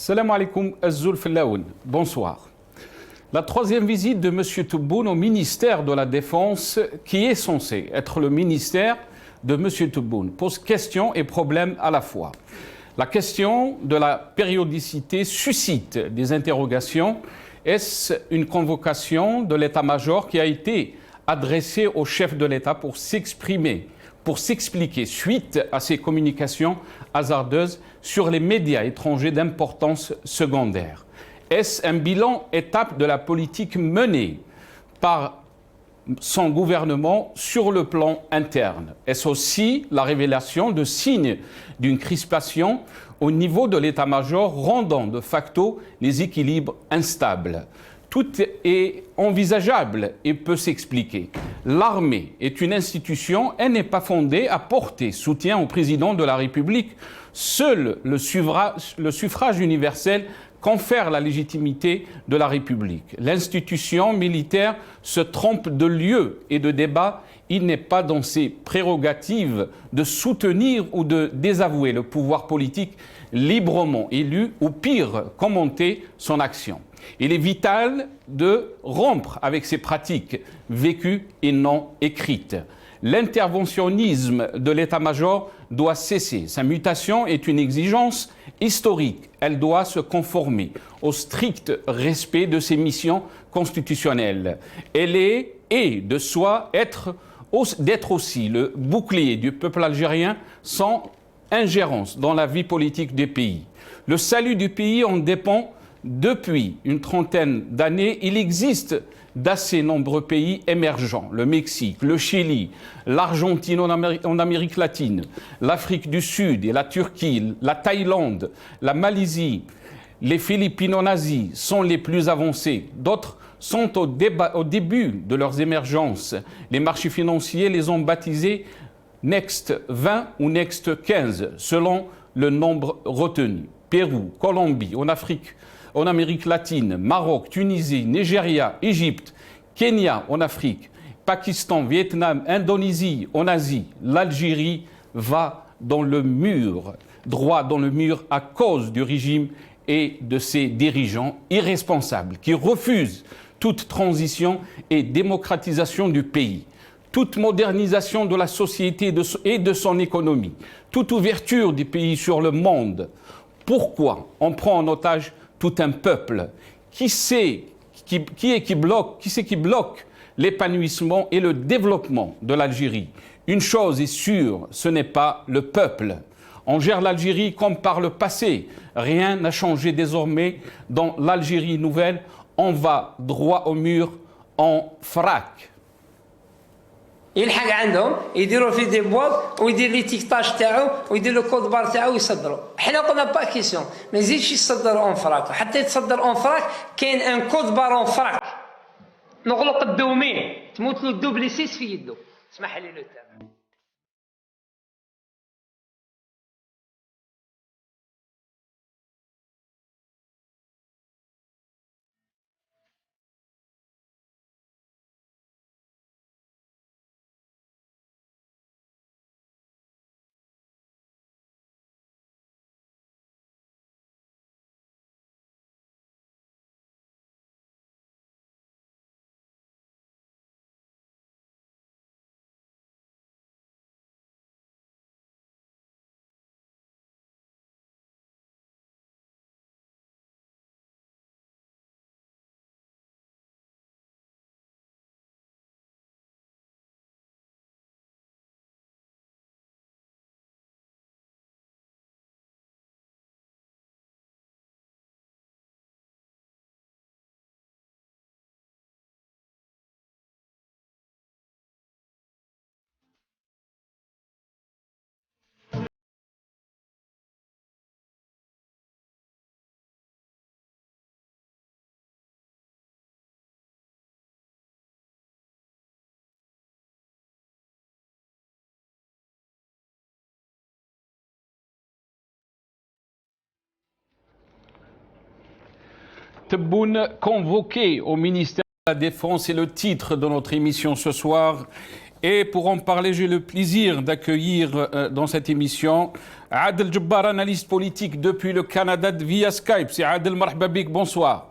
Salam alaikum Azul Filaoun. Bonsoir. La troisième visite de M. Tebboune au ministère de la Défense, qui est censé être le ministère de M. Tebboune, pose questions et problèmes à la fois. La question de la périodicité suscite des interrogations. Est-ce une convocation de l'état-major qui a été adressée au chef de l'État pour s'exprimer, pour s'expliquer suite à ces communications hasardeuses sur les médias étrangers d'importance secondaire? Est-ce un bilan étape de la politique menée par son gouvernement sur le plan interne? Est-ce aussi la révélation de signes d'une crispation au niveau de l'état-major rendant de facto les équilibres instables? Tout est envisageable et peut s'expliquer. L'armée est une institution, elle n'est pas fondée à porter soutien au président de la République. Seul le suffrage universel confère la légitimité de la République. L'institution militaire se trompe de lieu et de débat. Il n'est pas dans ses prérogatives de soutenir ou de désavouer le pouvoir politique librement élu ou pire, commenter son action. Il est vital de rompre avec ces pratiques vécues et non écrites. L'interventionnisme de l'état-major doit cesser. Sa mutation est une exigence historique. Elle doit se conformer au strict respect de ses missions constitutionnelles. Elle est et de soi d'être aussi le bouclier du peuple algérien sans ingérence dans la vie politique du pays. Le salut du pays en dépend depuis une trentaine d'années. Il existe d'assez nombreux pays émergents, le Mexique, le Chili, l'Argentine en Amérique latine, l'Afrique du Sud et la Turquie, la Thaïlande, la Malaisie, les Philippines en Asie sont les plus avancés. D'autres sont au début de leurs émergences. Les marchés financiers les ont baptisés Next 20 ou Next 15, selon le nombre retenu. Pérou, Colombie, en Amérique latine, Maroc, Tunisie, Nigeria, Égypte, Kenya en Afrique, Pakistan, Vietnam, Indonésie en Asie. L'Algérie va dans le mur, droit dans le mur à cause du régime et de ses dirigeants irresponsables qui refusent toute transition et démocratisation du pays, toute modernisation de la société et de son économie, toute ouverture du pays sur le monde. Pourquoi on prend en otage tout un peuple? Qui c'est qui bloque l'épanouissement et le développement de l'Algérie? Une chose est sûre, ce n'est pas le peuple. On gère l'Algérie comme par le passé. Rien n'a changé désormais dans l'Algérie nouvelle. On va droit au mur en frac. يلحق عندهم يديروا في دي بواط ويدير لي تيكتاج تاعو ويدير له كود بار تاعو ويصدروا. حنا قلنا با كيسيون ما يزيدش يصدر اون فراك، حتى يتصدر اون فراك كاين ان كود بار اون فراك نغلق الدومين تموت له الدوبليسيس في يده. اسمح لي لو تام. Tebboune convoqué au ministère de la Défense est le titre de notre émission ce soir. Et pour en parler, j'ai le plaisir d'accueillir dans cette émission Adel Jabbar, analyste politique depuis le Canada via Skype. C'est Adel, marhaba bik, bonsoir.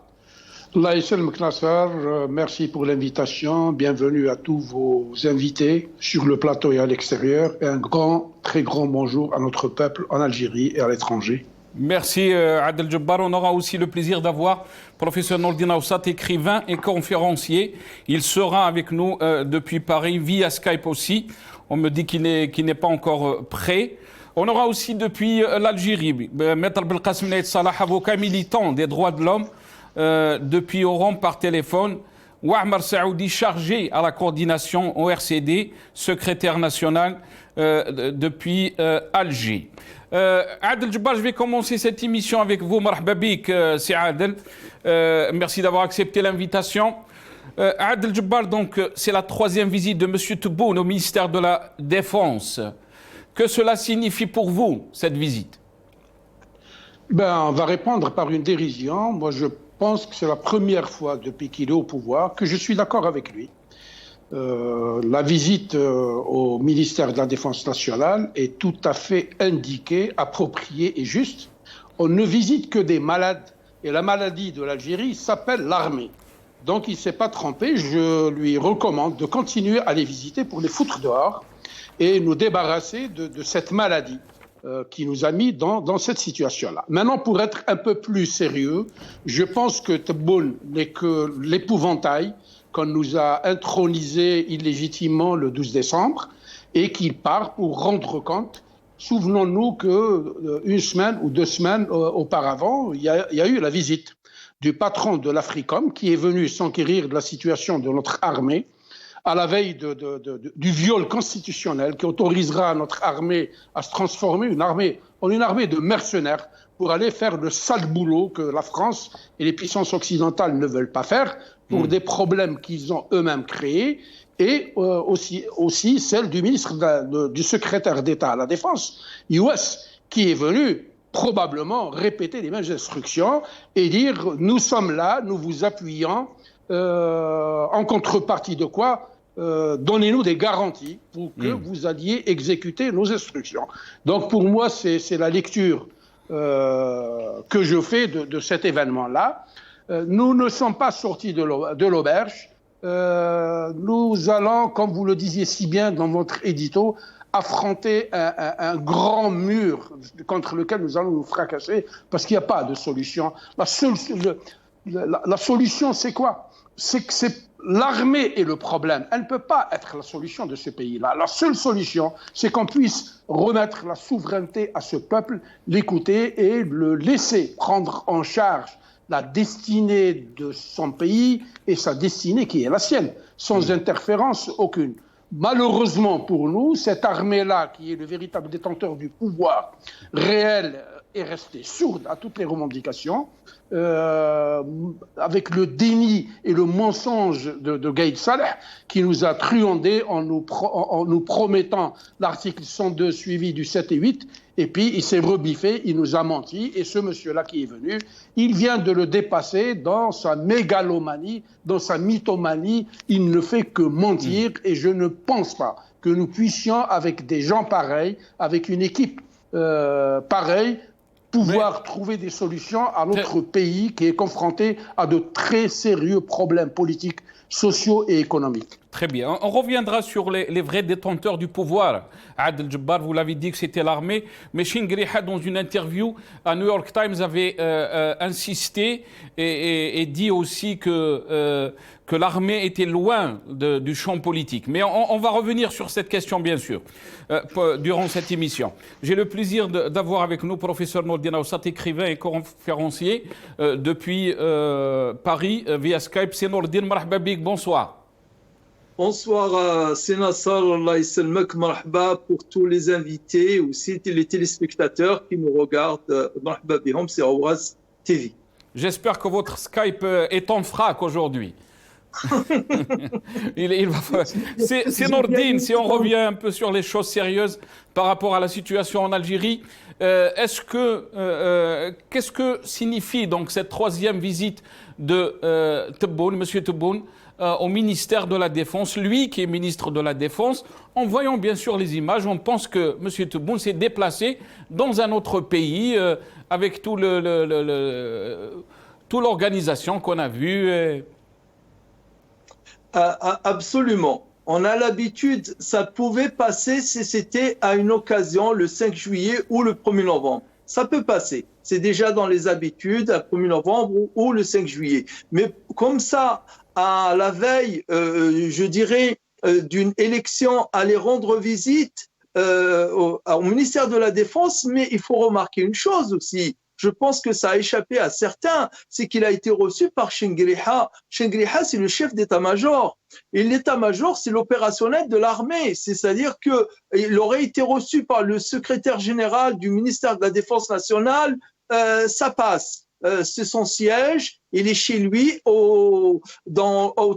Allah Yasselmek Nasser, merci pour l'invitation. Bienvenue à tous vos invités sur le plateau et à l'extérieur. Et un grand, très grand bonjour à notre peuple en Algérie et à l'étranger. Merci Adel Jabbar. On aura aussi le plaisir d'avoir professeur Nordin Aoussat, écrivain et conférencier. Il sera avec nous depuis Paris via Skype aussi. On me dit qu'il n'est pas encore prêt. On aura aussi depuis l'Algérie Maître Belkacem Naïd Salah, avocat militant des droits de l'homme depuis Oran par téléphone. Ouammar Saoudi, chargé à la coordination au RCD, secrétaire national depuis Alger. Adel Jabbar, je vais commencer cette émission avec vous. Marhaba bik, c'est Adel. Merci d'avoir accepté l'invitation. Adel Jabbar, donc, c'est la troisième visite de M. Tebboune au ministère de la Défense. Que cela signifie pour vous, cette visite? On va répondre par une dérision. Moi, je pense que c'est la première fois depuis qu'il est au pouvoir que je suis d'accord avec lui. La visite au ministère de la Défense nationale est tout à fait indiquée, appropriée et juste. On ne visite que des malades. Et la maladie de l'Algérie s'appelle l'armée. Donc il ne s'est pas trompé. Je lui recommande de continuer à les visiter pour les foutre dehors et nous débarrasser de cette maladie qui nous a mis dans cette situation-là. Maintenant, pour être un peu plus sérieux, je pense que Tebboune n'est que l'épouvantail qu'on nous a intronisé illégitimement le 12 décembre et qu'il part pour rendre compte. Souvenons-nous qu'une semaine ou 2 semaines auparavant, il y a eu la visite du patron de l'Africom qui est venu s'enquérir de la situation de notre armée à la veille du viol constitutionnel qui autorisera notre armée à se transformer en une armée de mercenaires pour aller faire le sale boulot que la France et les puissances occidentales ne veulent pas faire pour des problèmes qu'ils ont eux-mêmes créés, et aussi celle du ministre du secrétaire d'État à la Défense, US, qui est venu probablement répéter les mêmes instructions et dire « nous sommes là, nous vous appuyons, en contrepartie de quoi donnez-nous des garanties pour que vous alliez exécuter nos instructions ». Donc pour moi, c'est la lecture que je fais de cet événement-là. Nous ne sommes pas sortis de l'auberge. Nous allons, comme vous le disiez si bien dans votre édito, affronter un grand mur contre lequel nous allons nous fracasser parce qu'il n'y a pas de solution. La solution, c'est quoi? C'est que l'armée est le problème. Elle ne peut pas être la solution de ce pays-là. La seule solution, c'est qu'on puisse remettre la souveraineté à ce peuple, l'écouter et le laisser prendre en charge la destinée de son pays et sa destinée qui est la sienne, sans interférence aucune. Malheureusement pour nous, cette armée-là, qui est le véritable détenteur du pouvoir réel, est restée sourde à toutes les revendications, avec le déni et le mensonge de Gaïd Saleh, qui nous a truandés en nous promettant l'article 102 suivi du 7 et 8, et puis il s'est rebiffé, il nous a menti, et ce monsieur-là qui est venu, il vient de le dépasser dans sa mégalomanie, dans sa mythomanie, il ne fait que mentir, et je ne pense pas que nous puissions, avec des gens pareils, avec une équipe pareille, pouvoir trouver des solutions à notre pays qui est confronté à de très sérieux problèmes politiques, sociaux et économiques. Très bien. On reviendra sur les vrais détenteurs du pouvoir. Adel Jabbar, vous l'avez dit que c'était l'armée, mais Shingriha, dans une interview à New York Times, avait insisté et dit aussi que l'armée était loin du champ politique. Mais on va revenir sur cette question, bien sûr, durant cette émission. J'ai le plaisir d'avoir avec nous professeur Nordin Aoussat, écrivain et conférencier depuis Paris via Skype. C'est Nordin, marhaba bik, bonsoir. Bonsoir, c'est Nasser, Allah Yasselmek, marhaba pour tous les invités, aussi les téléspectateurs qui nous regardent, marhaba bihom, c'est Awaz TV. J'espère que votre Skype est en frac aujourd'hui. C'est Nordin, si on revient un peu sur les choses sérieuses par rapport à la situation en Algérie, qu'est-ce que signifie donc cette troisième visite de Tebboune, M. Tebboune, au ministère de la Défense, lui qui est ministre de la Défense. En voyant bien sûr les images, on pense que M. Tebboune s'est déplacé dans un autre pays avec toute l'organisation qu'on a vue. Absolument. On a l'habitude, ça pouvait passer si c'était à une occasion le 5 juillet ou le 1er novembre. Ça peut passer. C'est déjà dans les habitudes, le 1er novembre ou le 5 juillet. Mais comme ça, à la veille, je dirais, d'une élection, aller rendre visite au ministère de la Défense, mais il faut remarquer une chose aussi. Je pense que ça a échappé à certains, c'est qu'il a été reçu par Chengriha. Chengriha, c'est le chef d'état-major. Et l'état-major, c'est l'opérationnel de l'armée. C'est-à-dire qu'il aurait été reçu par le secrétaire général du ministère de la Défense nationale, ça passe. C'est son siège, il est chez lui au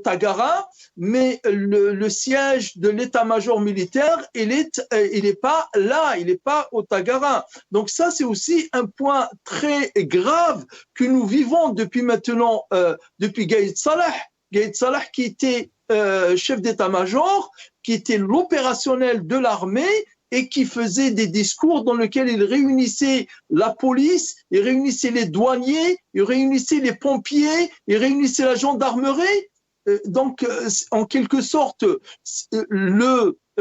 Tagara, mais le siège de l'état-major militaire, il est pas là, il n'est pas au Tagara. Donc ça, c'est aussi un point très grave que nous vivons depuis maintenant, depuis Gaïd Salah. Gaïd Salah qui était chef d'état-major, qui était l'opérationnel de l'armée, et qui faisait des discours dans lesquels il réunissait la police, il réunissait les douaniers, il réunissait les pompiers, il réunissait la gendarmerie. Donc, en quelque sorte,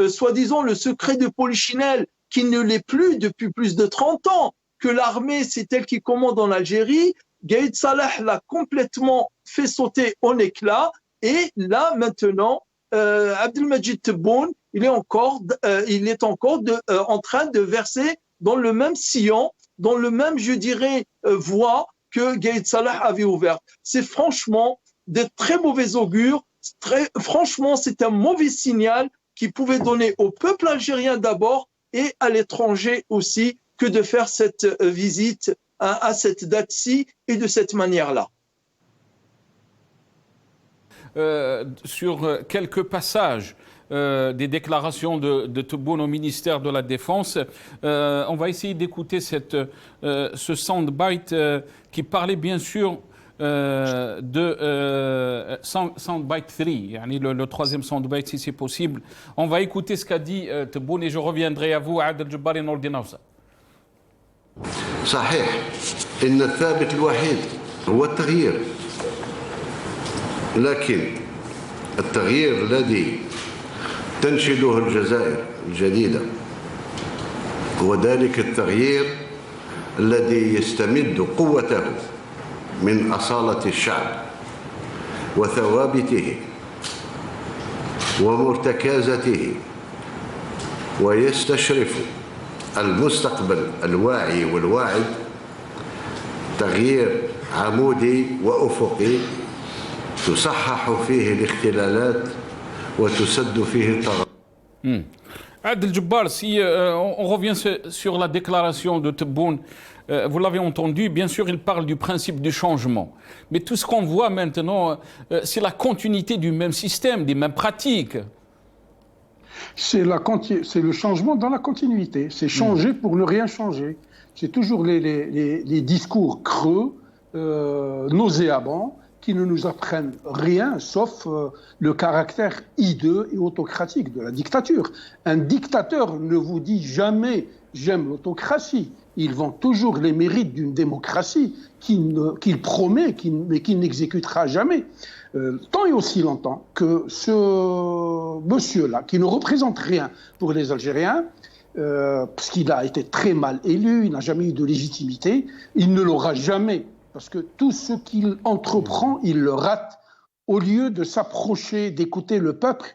soi-disant le secret de Polichinelle, qui ne l'est plus depuis plus de 30 ans, que l'armée, c'est elle qui commande en Algérie, Gaïd Salah l'a complètement fait sauter en éclats, et là, maintenant, Abdelmajid Tebboune, il est encore en train de verser dans le même sillon, dans le même, je dirais, voie que Gaïd Salah avait ouverte. C'est franchement de très mauvais augure. Franchement, c'est un mauvais signal qui pouvait donner au peuple algérien d'abord et à l'étranger aussi que de faire cette visite à cette date-ci et de cette manière-là. Sur quelques passages des déclarations de Tebboune au ministère de la Défense. On va essayer d'écouter ce soundbite qui parlait bien sûr de soundbite 3, le troisième soundbite si c'est possible. On va écouter ce qu'a dit Tebboune et je reviendrai à vous, Adel Jabbari Nour Dinawsa. صحيح إن الثابت الوحيد هو التغيير، لكن التغيير الذي تنشده الجزائر الجديدة هو ذلك التغيير الذي يستمد قوته من أصالة الشعب وثوابته ومرتكزته ويستشرف المستقبل الواعي والواعد تغيير عمودي وأفقي تصحح فيه الاختلالات وتسد فيه الثغرات. Adel Jabbar, si on revient sur la déclaration de Tebboune, vous l'avez entendu, bien sûr, il parle du principe du changement. Mais tout ce qu'on voit maintenant, c'est la continuité du même système, des mêmes pratiques. C'est le changement dans la continuité. C'est changer pour ne rien changer. C'est toujours les discours creux, nauséabonds, qui ne nous apprennent rien sauf le caractère hideux et autocratique de la dictature. Un dictateur ne vous dit jamais « j'aime l'autocratie ». Il vend toujours les mérites d'une démocratie qu'il promet, mais qu'il n'exécutera jamais. Tant et aussi longtemps que ce monsieur-là, qui ne représente rien pour les Algériens, parce qu'il a été très mal élu, il n'a jamais eu de légitimité, il ne l'aura jamais, parce que tout ce qu'il entreprend, il le rate, au lieu de s'approcher, d'écouter le peuple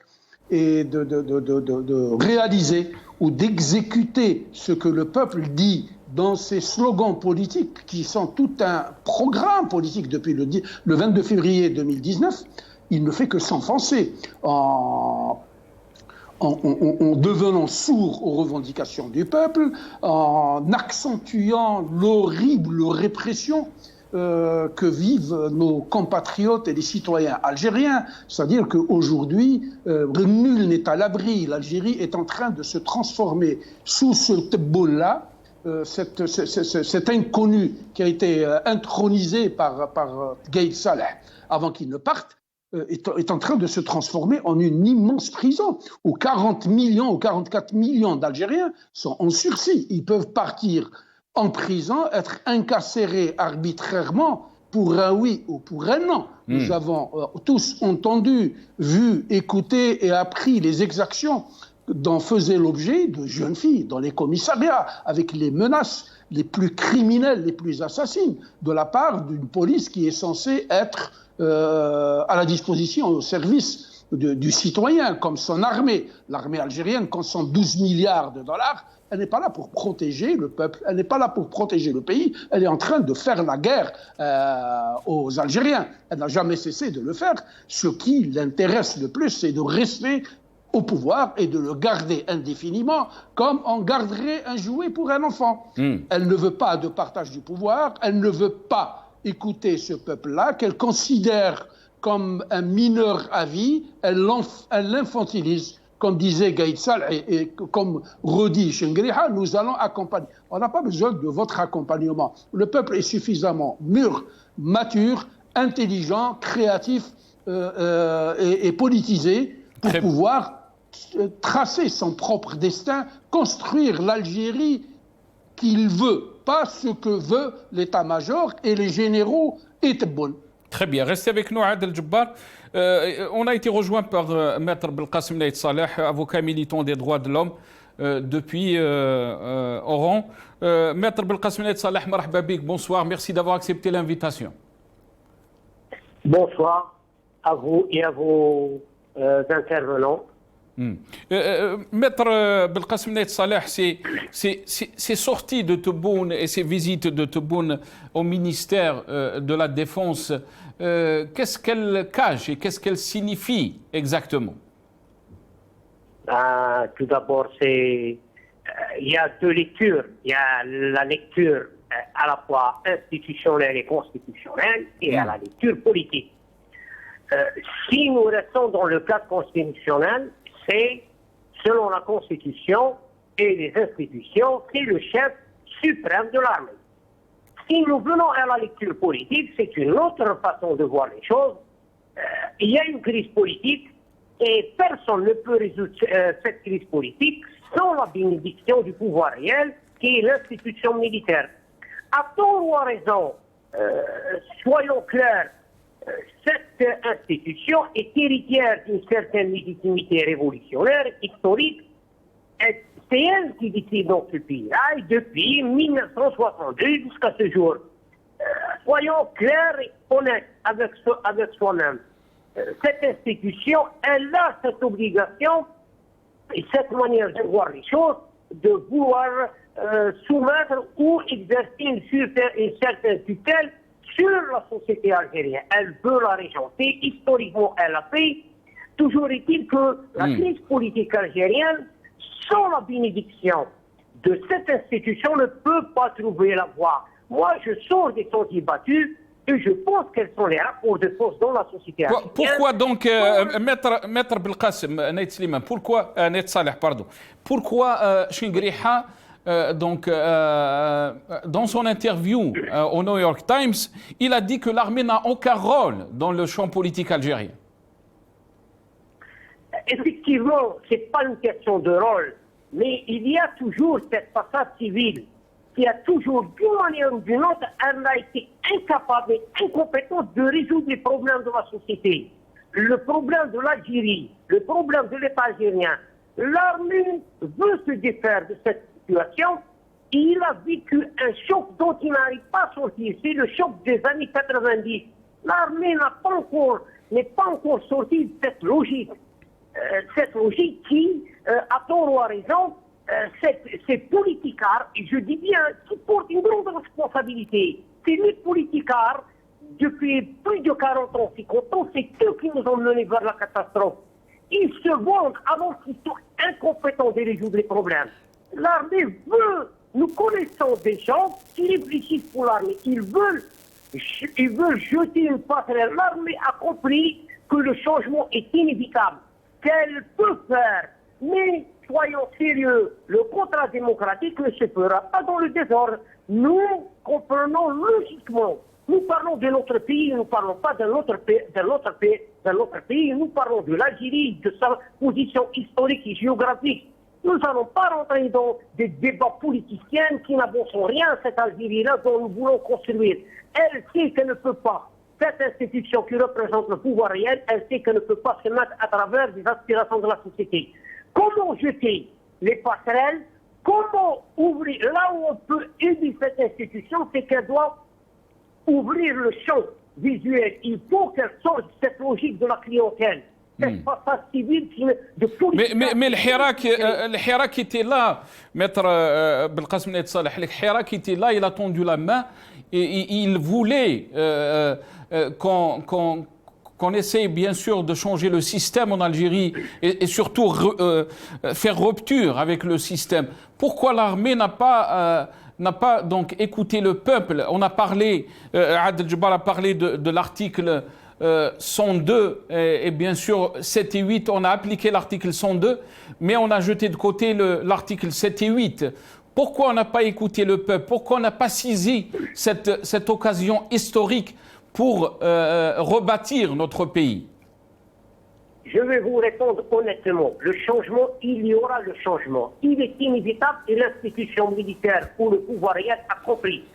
et de réaliser ou d'exécuter ce que le peuple dit dans ses slogans politiques, qui sont tout un programme politique depuis le 22 février 2019, il ne fait que s'enfoncer en devenant sourd aux revendications du peuple, en accentuant l'horrible répression que vivent nos compatriotes et les citoyens algériens. C'est-à-dire qu'aujourd'hui, nul n'est à l'abri. L'Algérie est en train de se transformer sous ce Tebboune-là, cet inconnu qui a été intronisé par Gaïd Salah avant qu'il ne parte. est en train de se transformer en une immense prison où 40 millions ou 44 millions d'Algériens sont en sursis. Ils peuvent partir en prison, être incarcérés arbitrairement pour un oui ou pour un non. Nous avons tous entendu, vu, écouté et appris les exactions dont faisaient l'objet de jeunes filles dans les commissariats, avec les menaces les plus criminelles, les plus assassines, de la part d'une police qui est censée être à la disposition, au service du citoyen, comme son armée. L'armée algérienne, quand 112 milliards de dollars, elle n'est pas là pour protéger le peuple, elle n'est pas là pour protéger le pays, elle est en train de faire la guerre aux Algériens. Elle n'a jamais cessé de le faire. Ce qui l'intéresse le plus, c'est de rester au pouvoir et de le garder indéfiniment, comme on garderait un jouet pour un enfant. Elle ne veut pas de partage du pouvoir, elle ne veut pas écouter ce peuple-là, qu'elle considère comme un mineur à vie, elle l'infantilise. Comme disait Gaïd Sal et comme redit Chengriha, nous allons accompagner. On n'a pas besoin de votre accompagnement. Le peuple est suffisamment mûr, mature, intelligent, créatif et politisé pour pouvoir tracer son propre destin, construire l'Algérie qu'il veut, pas ce que veut l'état-major et les généraux et Tebboune. Très bien, restez avec nous, Adel Djebbar. On a été rejoint par Maître Belkacem Naït Saleh, avocat militant des droits de l'homme depuis Oran. Maître Belkacem Naït Saleh, marhaba bik, bonsoir, merci d'avoir accepté l'invitation. Bonsoir à vous et à vos intervenants. Maître Belkacem Naït Saleh, ces sorties de Tebboune et ces visites de Tebboune au ministère de la Défense, qu'est-ce qu'elles cachent et qu'est-ce qu'elles signifient exactement? Tout d'abord, il y a deux lectures. Il y a la lecture à la fois institutionnelle et constitutionnelle et il y a la lecture politique. Si nous restons dans le cadre constitutionnel, c'est, selon la Constitution et les institutions, c'est le chef suprême de l'armée. Si nous venons à la lecture politique, c'est une autre façon de voir les choses. Il y a une crise politique et personne ne peut résoudre cette crise politique sans la bénédiction du pouvoir réel, qui est l'institution militaire. À tort ou à raison, soyons clairs, cette institution est héritière d'une certaine légitimité révolutionnaire, historique. C'est elle qui décide dans ce pays-là, depuis 1962 jusqu'à ce jour. Soyons clairs et honnêtes avec soi-même. Cette institution, elle a cette obligation et cette manière de voir les choses, de vouloir soumettre ou exercer une certaine tutelle sur la société algérienne. Elle veut la régenter, historiquement elle l'a fait. Toujours est-il que la crise politique algérienne, sans la bénédiction de cette institution, ne peut pas trouver la voie. Moi, je sors des sentiers battus et je pense quels sont les rapports de force dans la société algérienne. Pourquoi donc, Maître Belkacem Naït Slimane, pourquoi, Naït Saleh, pardon, pourquoi Chengriha, dans son interview au New York Times, il a dit que l'armée n'a aucun rôle dans le champ politique algérien? Effectivement, ce n'est pas une question de rôle, mais il y a toujours cette façade civile qui a toujours, d'une manière ou d'une autre, elle a été incapable et incompétente de résoudre les problèmes de la société. Le problème de l'Algérie, le problème de l'État algérien. L'armée veut se défaire de cette situation et il a vécu un choc dont il n'arrive pas à sortir. C'est le choc des années 90. L'armée n'est pas encore sortie de cette logique. Cette logique qui, à tort ou à raison, ces politicards, et je dis bien, qui portent une grande responsabilité. C'est les politicards, depuis plus de 40 ans, 50 ans, c'est eux qui nous ont menés vers la catastrophe. Ils se vendent alors qu'ils sont incompétents de résoudre les problèmes. L'armée veut, nous connaissons des gens qui réfléchissent pour l'armée. Ils veulent jeter une passerelle. L'armée a compris que le changement est inévitable, qu'elle peut faire. Mais soyons sérieux, le contrat démocratique ne se fera pas dans le désordre. Nous comprenons logiquement Nous parlons de notre pays, nous ne parlons pas d'un autre pays, nous parlons de l'Algérie, de sa position historique et géographique. Nous n'allons pas rentrer dans des débats politiciens qui n'avancent rien, cette Algérie-là dont nous voulons construire. Elle sait qu'elle ne peut pas. Cette institution qui représente le pouvoir réel, elle sait qu'elle ne peut pas se mettre à travers des aspirations de la société. Comment jeter les passerelles? Comment ouvrir? Là où on peut aider cette institution, c'est qu'elle doit ouvrir le champ visuel. Il faut qu'elle sorte de cette logique de la clientèle. C'est pas ça civil de politique. Mais le Hirak était là, maître Belkacem Nait Saleh. Le Hirak était là, il a tendu la main et il voulait qu'on essaye bien sûr de changer le système en Algérie et surtout faire rupture avec le système. Pourquoi l'armée n'a pas donc écouté le peuple? On a parlé, Adel Djebbar a parlé de l'article 102 et bien sûr 7 et 8, on a appliqué l'article 102, mais on a jeté de côté l'article 7 et 8. Pourquoi on n'a pas écouté le peuple? Pourquoi on n'a pas saisi cette occasion historique pour rebâtir notre pays? Je vais vous répondre honnêtement. Le changement, il y aura le changement. Il est inévitable et l'institution militaire ou le pouvoir réel a compris.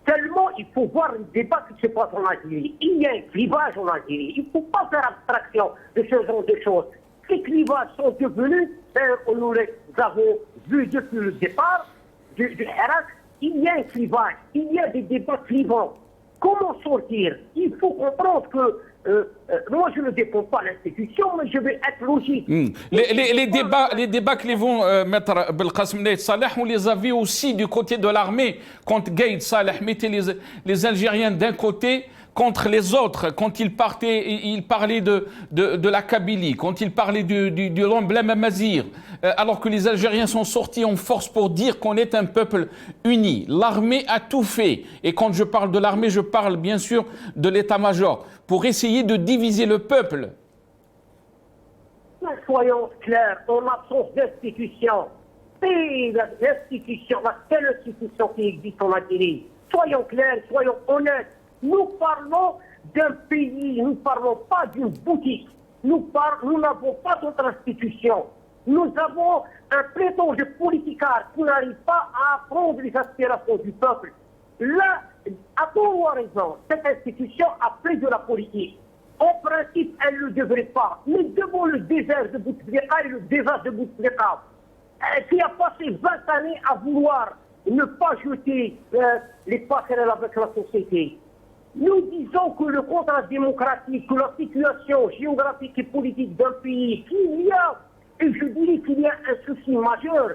Seulement, il faut voir le débat qui se passe en Algérie. Il y a un clivage en Algérie. Il ne faut pas faire abstraction de ce genre de choses. Ces clivages sont devenus, nous les avons vus depuis le départ du Hirak, il y a un clivage, il y a des débats clivants. Comment sortir? Il faut comprendre que moi, je ne défends pas l'institution, mais je vais être logique. Les débats que les vont mettre Belkacem Nait Saleh, on les a vus aussi du côté de l'armée, quand Gaïd Saleh mettait les Algériens d'un côté contre les autres, quand il parlait de la Kabylie, quand il parlait de l'emblème Amazir, alors que les Algériens sont sortis en force pour dire qu'on est un peuple uni. L'armée a tout fait. Et quand je parle de l'armée, je parle bien sûr de l'état-major, pour essayer de diviser le peuple. Soyons clairs, en absence d'institutions, c'est la seule institution qui existe en Algérie. Soyons clairs, soyons honnêtes. Nous parlons d'un pays, nous ne parlons pas d'une boutique. Nous n'avons pas d'autre institution. Nous avons un pléthore de politicards qui n'arrivent pas à apprendre les aspirations du peuple. Là, à tort ou à raison, cette institution a pris de la politique. En principe, elle ne le devrait pas. Mais devant le désert de Bouteflika et le désastre de Bouteflika, qui a passé 20 années à vouloir ne pas jeter les passerelles avec la société, nous disons que le contrat démocratique, que la situation géographique et politique d'un pays, qu'il y a, et je dirais qu'il y a un souci majeur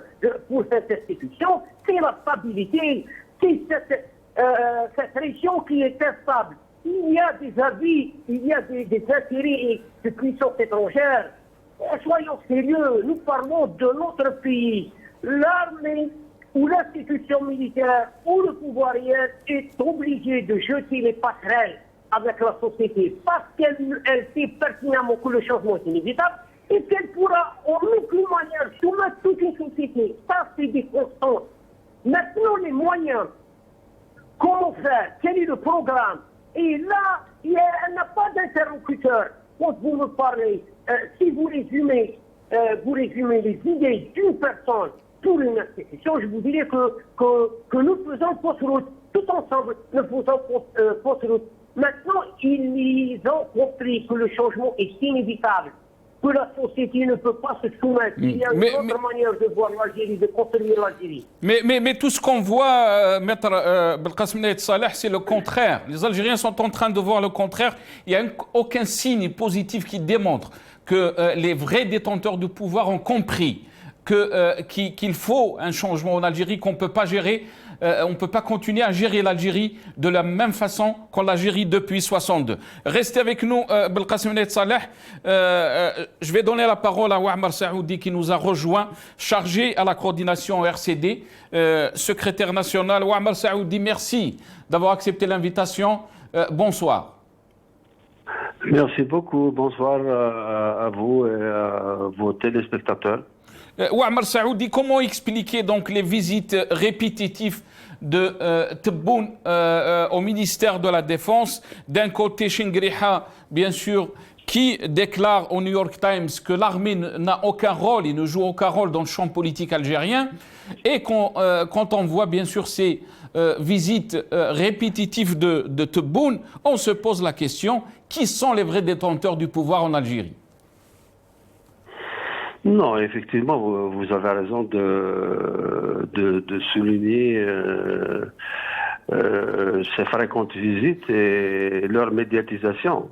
pour cette institution, c'est la stabilité, c'est cette région qui est instable. Il y a des avis, il y a des intérêts de puissances étrangères. Soyons sérieux, nous parlons de notre pays. L'armée ou l'institution militaire ou le pouvoir réel est obligé de jeter les passerelles avec la société parce qu'elle sait pertinemment que le changement est inévitable et qu'elle pourra en aucune manière soumettre toute une société. Ça, c'est des constantes. Maintenant, les moyens, comment faire, quel est le programme? Et là, elle n'a pas d'interlocuteur. Quand vous me parlez, si vous résumez les idées d'une personne pour une institution, je vous dirais que nous faisons fausse route. Tout ensemble, nous faisons fausse route. Maintenant, ils ont compris que le changement est inévitable, que la société ne peut pas se soumettre. Il y a une autre manière de voir l'Algérie, de construire l'Algérie. Mais tout ce qu'on voit, maître Belkacem Nait Saleh, c'est le contraire. Les Algériens sont en train de voir le contraire. Il n'y a aucun signe positif qui démontre que les vrais détenteurs du pouvoir ont compris qu'il faut un changement en Algérie, qu'on ne peut pas gérer, on ne peut pas continuer à gérer l'Algérie de la même façon qu'on l'a gérée depuis 62. Restez avec nous, Belkacem Nait Saleh. Je vais donner la parole à Ouammar Saoudi qui nous a rejoint, chargé à la coordination RCD, secrétaire national. Ouammar Saoudi, merci d'avoir accepté l'invitation. Bonsoir. Merci beaucoup. Bonsoir à vous et à vos téléspectateurs. Ouammar Saoudi, comment expliquer donc les visites répétitives de Tebboune au ministère de la Défense? D'un côté, Chingriha, bien sûr, qui déclare au New York Times que l'armée n'a aucun rôle, il ne joue aucun rôle dans le champ politique algérien. Et quand on voit bien sûr ces visites répétitives de Tebboune, on se pose la question, qui sont les vrais détenteurs du pouvoir en Algérie? Non, effectivement, vous avez raison de souligner ces fréquentes visites et leur médiatisation.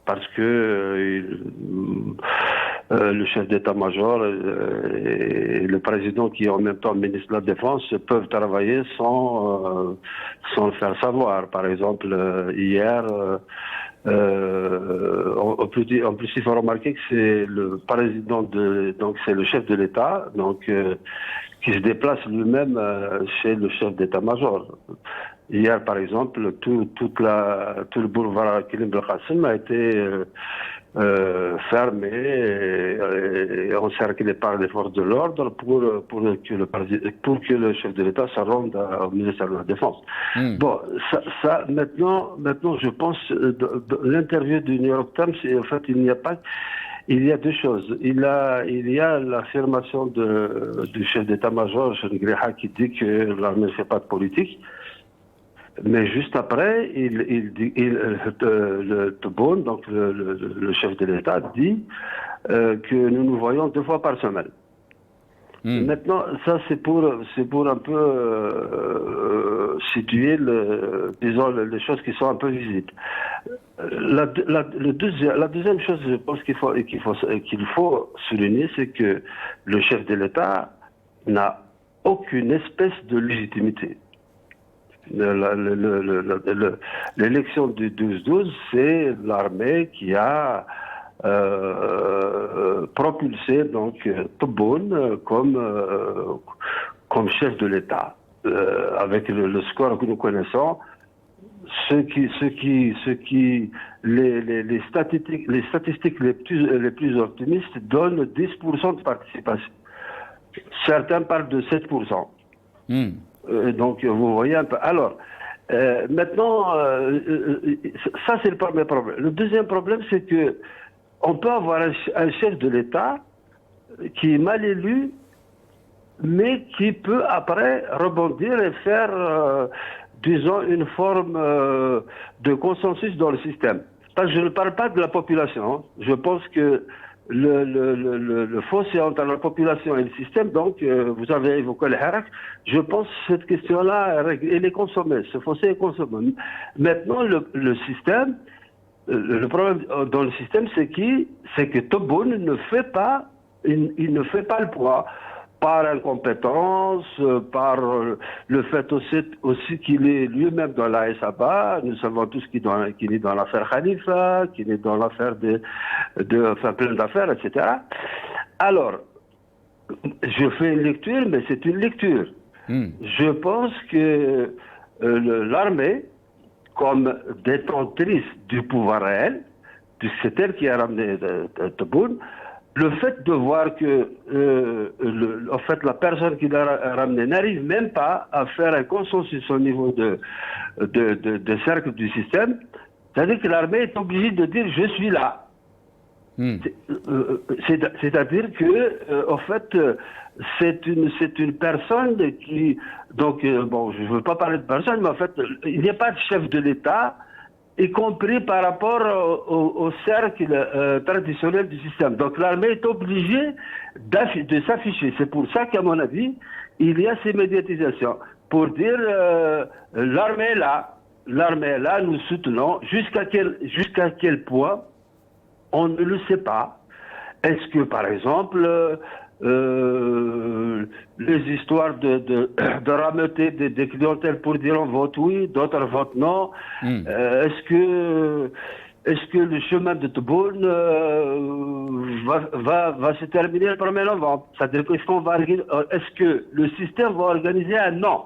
Parce que le chef d'état-major et le président, qui est en même temps ministre de la Défense, peuvent travailler sans le faire savoir. Par exemple, hier, en plus, il faut remarquer que c'est le président donc c'est le chef de l'État, donc qui se déplace lui-même chez le chef d'état-major. Hier, par exemple, tout le boulevard Kilim Belkacem a été fermé et encerclé par les forces de l'ordre pour que le chef de l'État se rende au ministère de la Défense. Bon, ça maintenant, je pense, l'interview du New York Times, en fait, il y a deux choses. Il y a l'affirmation du chef d'état-major, Chengriha, qui dit que l'armée ne fait pas de politique. Mais juste après, le Tebboune, donc le chef de l'État, dit que nous voyons 2 fois par semaine. Maintenant, ça c'est pour un peu situer disons les choses qui sont un peu visibles. La deuxième chose, je pense qu'il faut souligner, c'est que le chef de l'État n'a aucune espèce de légitimité. L'élection du 12-12, c'est l'armée qui a propulsé donc Tebboune comme chef de l'État, avec le score que nous connaissons. Les statistiques les plus optimistes donnent 10% de participation. Certains parlent de 7%. Donc, vous voyez un peu. Alors, maintenant, ça c'est le premier problème. Le deuxième problème, c'est que on peut avoir un chef de l'État qui est mal élu, mais qui peut après rebondir et faire, disons, une forme de consensus dans le système. Parce que je ne parle pas de la population. Je pense que le fossé entre la population et le système, donc vous avez évoqué le Hirak, je pense que cette question-là, elle est consommée, ce fossé est consommé. Maintenant, le système, le problème dans le système, c'est que Tebboune ne fait pas, il ne fait pas le poids. Par incompétence, par le fait aussi qu'il est lui-même dans la SABA. Nous savons tous qu'il est dans l'affaire Khalifa, qu'il est dans l'affaire enfin, plein d'affaires, etc. Alors, je fais une lecture, mais c'est une lecture. Je pense que l'armée, comme détentrice du pouvoir réel, c'est elle qui a ramené Tebboune. Le fait de voir que, en fait, la personne qui l'a ramené n'arrive même pas à faire un consensus au niveau de cercle du système, c'est-à-dire que l'armée est obligée de dire « je suis là ». C'est-à-dire que, en fait, c'est une personne qui... Donc, bon, je ne veux pas parler de personne, mais en fait, il n'y a pas de chef de l'État, y compris par rapport au cercle traditionnel du système. Donc l'armée est obligée de s'afficher. C'est pour ça qu'à mon avis, il y a ces médiatisations. Pour dire l'armée est là, nous soutenons. Jusqu'à quel point, on ne le sait pas. Est-ce que, par exemple, les histoires de rameuter des clientèles pour dire on vote oui, d'autres votent non. Est-ce que le chemin de Tebboune va se terminer le 1er novembre? C'est-à-dire est-ce que le système va organiser un non?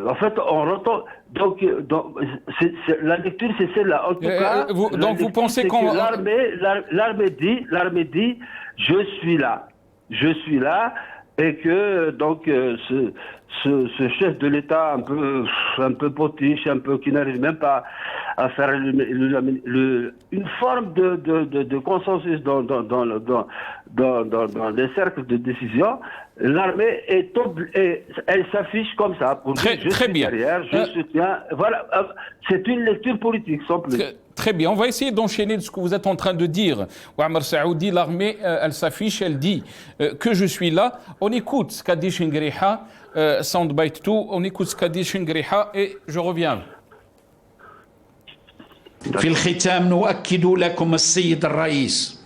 en fait, on entend. Donc la lecture, c'est celle-là. En tout cas, donc vous pensez qu'on l'armée dit, je suis là, et que donc ce chef de l'État un peu potiche, qui n'arrive même pas à faire une forme de consensus dans les cercles de décision. L'armée elle s'affiche comme ça. Pour très bien. Derrière, je soutiens. Voilà, c'est une lecture politique, sans plus. Très bien. On va essayer d'enchaîner de ce que vous êtes en train de dire. Ouammar Saoudi, l'armée, elle s'affiche, elle dit que je suis là. On écoute ce qu'a dit Shingriha, Soundbite 2. On écoute ce qu'a dit Shingriha et je reviens. في الختام نؤكد لكم السيد الرئيس